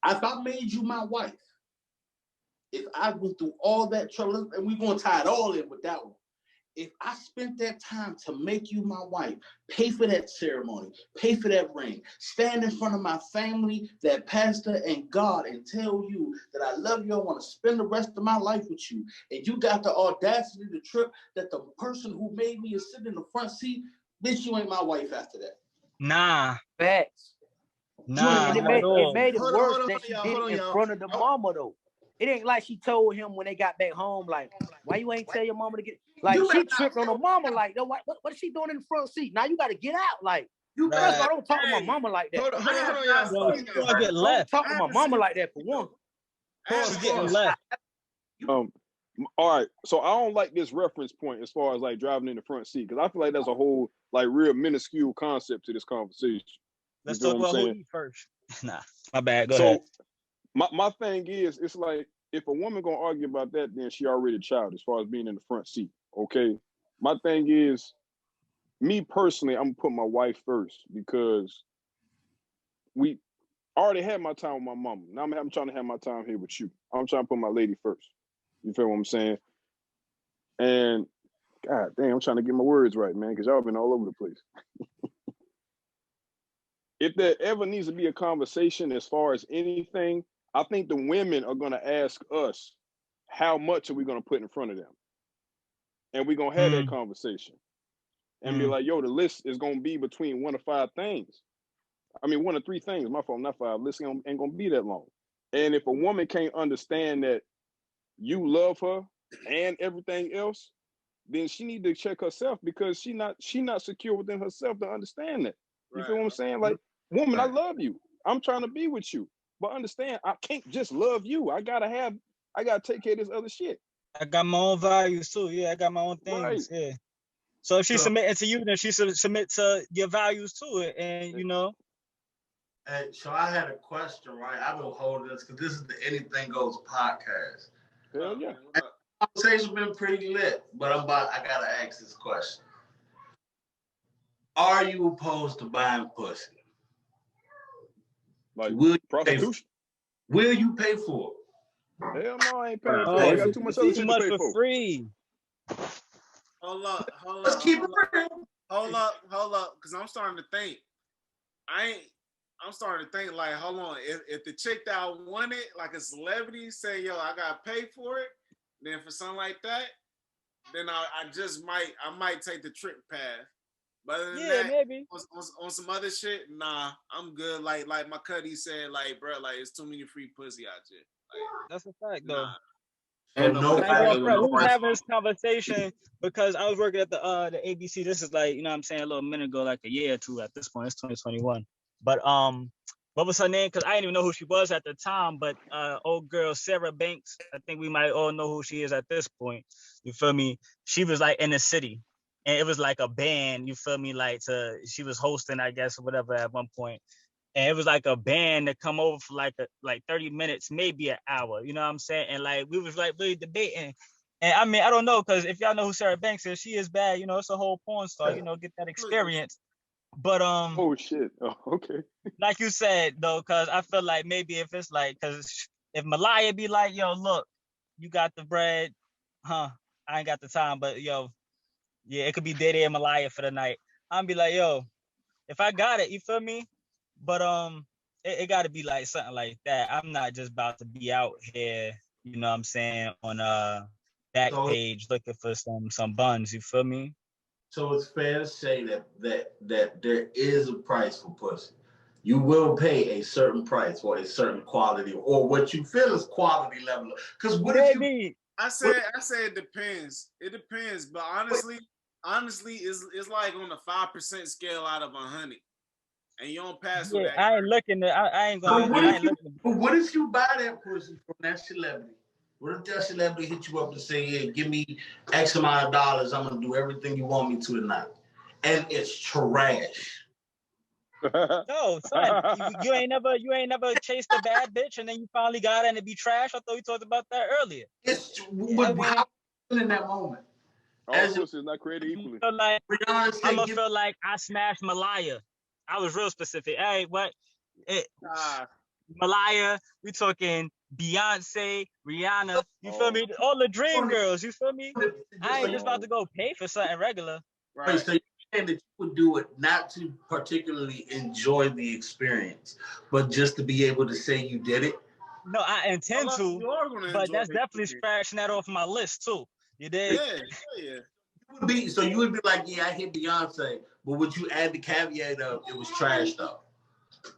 if I made you my wife, if I went through all that trouble, and we're gonna tie it all in with that one. If I spent that time to make you my wife, pay for that ceremony, pay for that ring, stand in front of my family, that pastor and God, and tell you that I love you, I want to spend the rest of my life with you, and you got the audacity to trip that the person who made me is sitting in the front seat, bitch, you ain't my wife after that. Nah. Facts. Nah. It made it worse that she did it in front of the mama, though. It ain't like she told him when they got back home, like, why you ain't tell your mama to get, like, she tripped on her mama, like, what is she doing in the front seat? Now you got to get out, like, first of all, don't talk to my mama like that. Hold on, y'all. Don't talk to my mama like that, for one. She's getting left. All right, so I don't like this reference point as far as like driving in the front seat, because I feel like that's a whole like real minuscule concept to this conversation. Let's talk about who eat first. Nah, my bad. Go ahead. My thing is, it's like if a woman gonna argue about that, then she already a child as far as being in the front seat. Okay. My thing is, me personally, I'm gonna put my wife first because we already had my time with my mama. Now I'm trying to have my time here with you. I'm trying to put my lady first. You feel what I'm saying? And God damn, I'm trying to get my words right, man, because y'all been all over the place. If there ever needs to be a conversation as far as anything, I think the women are going to ask us, how much are we going to put in front of them? And we're going to have that conversation and be like, yo, the list is going to be between 1 to 5 things. I mean, 1 to 3 things. My fault, not 5. List ain't going to be that long. And if a woman can't understand that you love her and everything else, then she need to check herself, because she not secure within herself to understand that. You feel what I'm saying? Like, woman, I love you. I'm trying to be with you. But understand, I can't just love you. I gotta take care of this other shit. I got my own values too. Yeah, I got my own things. Right. Yeah. So if she's submitting to you, then she should submit to your values to it. And Hey, so I had a question, right? I've been holding this because this is the Anything Goes podcast. Hell yeah. The conversation's been pretty lit, but I gotta ask this question. Are you opposed to buying pussy? Like prostitution? Will you pay for it? Hell no, I ain't paying for it. I got too much other shit to pay for. Free. Hold up. Let's keep it real. Hold up, because I'm starting to think. I'm starting to think like, hold on, if the chick that I wanted, like a celebrity, say, yo, I gotta pay for it, then for something like that, then I might take the trick path. But other than that, maybe on some other shit, nah, I'm good. Like my cuddy said, like, bro, like it's too many free pussy out here. Like, that's a fact, though. Nah. And we was having this conversation because I was working at the ABC. This is like, I'm saying, a little minute ago, like a year or two at this point. It's 2021. But what was her name? Because I didn't even know who she was at the time. But old girl Sarah Banks, I think we might all know who she is at this point. You feel me? She was like in the city. And it was like a band, you feel me? Like she was hosting, I guess, or whatever at one point. And it was like a band that come over for like 30 minutes, maybe an hour. You know what I'm saying? And like we was like really debating. And I mean, I don't know, because if y'all know who Sarah Banks is, she is bad. It's a whole porn star. Get that experience. But oh shit. Oh, okay. Like you said though, because I feel like maybe if it's like, because if Malaya be like, yo, look, you got the bread, I ain't got the time, but yo. Yeah, it could be Dede and Malaya for the night. I'm be like, yo, if I got it, you feel me? But it got to be like something like that. I'm not just about to be out here, you know what I'm saying, on Backpage looking for some buns. You feel me? So it's fair to say that there is a price for pussy. You will pay a certain price for a certain quality or what you feel is quality level. Because what if you? I say it depends. It depends, but honestly, it's like on a 5% scale out of 100, and you don't pass with that. I ain't looking. I ain't gonna. But what if you buy that pussy from that celebrity? What if that celebrity hit you up and say, "Yeah, give me X amount of dollars. I'm gonna do everything you want me to tonight," and it's trash. No, son, you ain't never chased a bad bitch and then you finally got it and it be trash. I thought we talked about that earlier. It's how in that moment. All pussy is not created equally. I'm gonna feel like I smashed Malaya. I was real specific. Hey, what? Malaya, we talking Beyonce, Rihanna, you feel me? All the dream girls, you feel me? I ain't just about to go pay for something regular. Right. So you're saying that you would do it not to particularly enjoy the experience, but just to be able to say you did it? No, I intend to, but that's definitely scratching that off my list too. You did? Yeah. So you would be like, yeah, I hit Beyonce, but would you add the caveat of it was trash though?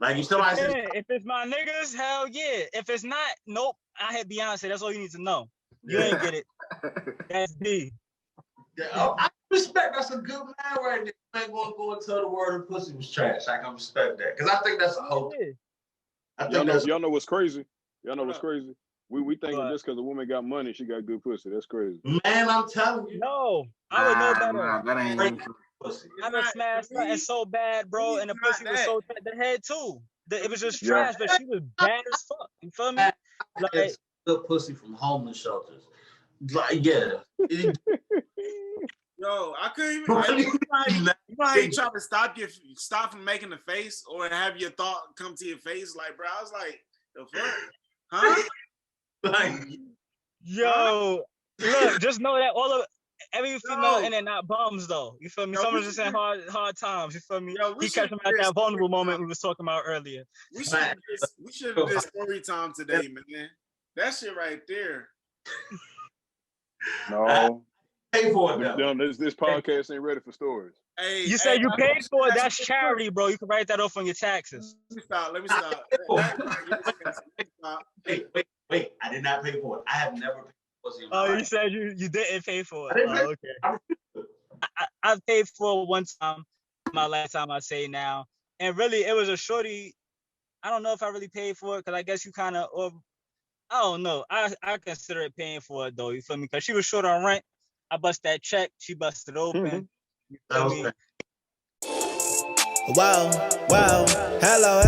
Like if somebody says, if it's my niggas, hell yeah. If it's not, nope, I hit Beyonce. That's all you need to know. You ain't get it. That's D. I respect. That's a good man right there. You ain't gonna go and tell the world the pussy was trash. I can respect that because I think that's a hope. Y'all know what's crazy? Y'all know what's crazy? We think just because a woman got money, she got good pussy. That's crazy. Man, I'm telling you. No, I would know better. That ain't even true. I done smashed something so bad, bro, and the pussy was so tight. The head too. It was just trash, but she was bad as fuck. You feel me? Like good pussy from homeless shelters. Like yeah. Yo, I couldn't even. You know how you try to stop from making the face or have your thought come to your face, like, bro. I was like, the fuck, huh? Like, yo, look, just know that every female in it not bums though. You feel me? Someone's just in hard times. You feel me? He catch him at that vulnerable moment we was talking about earlier. We should have did story time today, man. That shit right there. No. Pay for it now. This podcast ain't ready for stories. Hey, you say you paid for it, that's charity, bro. You can write that off on your taxes. Let me stop. Wait. I did not pay for it. I have never paid for it. Oh, you said you didn't pay for it. Oh, okay. I paid for it one time, my last time I say now. And really, it was a shorty. I don't know if I really paid for it, because I guess you kind of, I don't know. I consider it paying for it, though. You feel me? Because she was short on rent. I bust that check. She busted open. You feel me? Wow. Hello.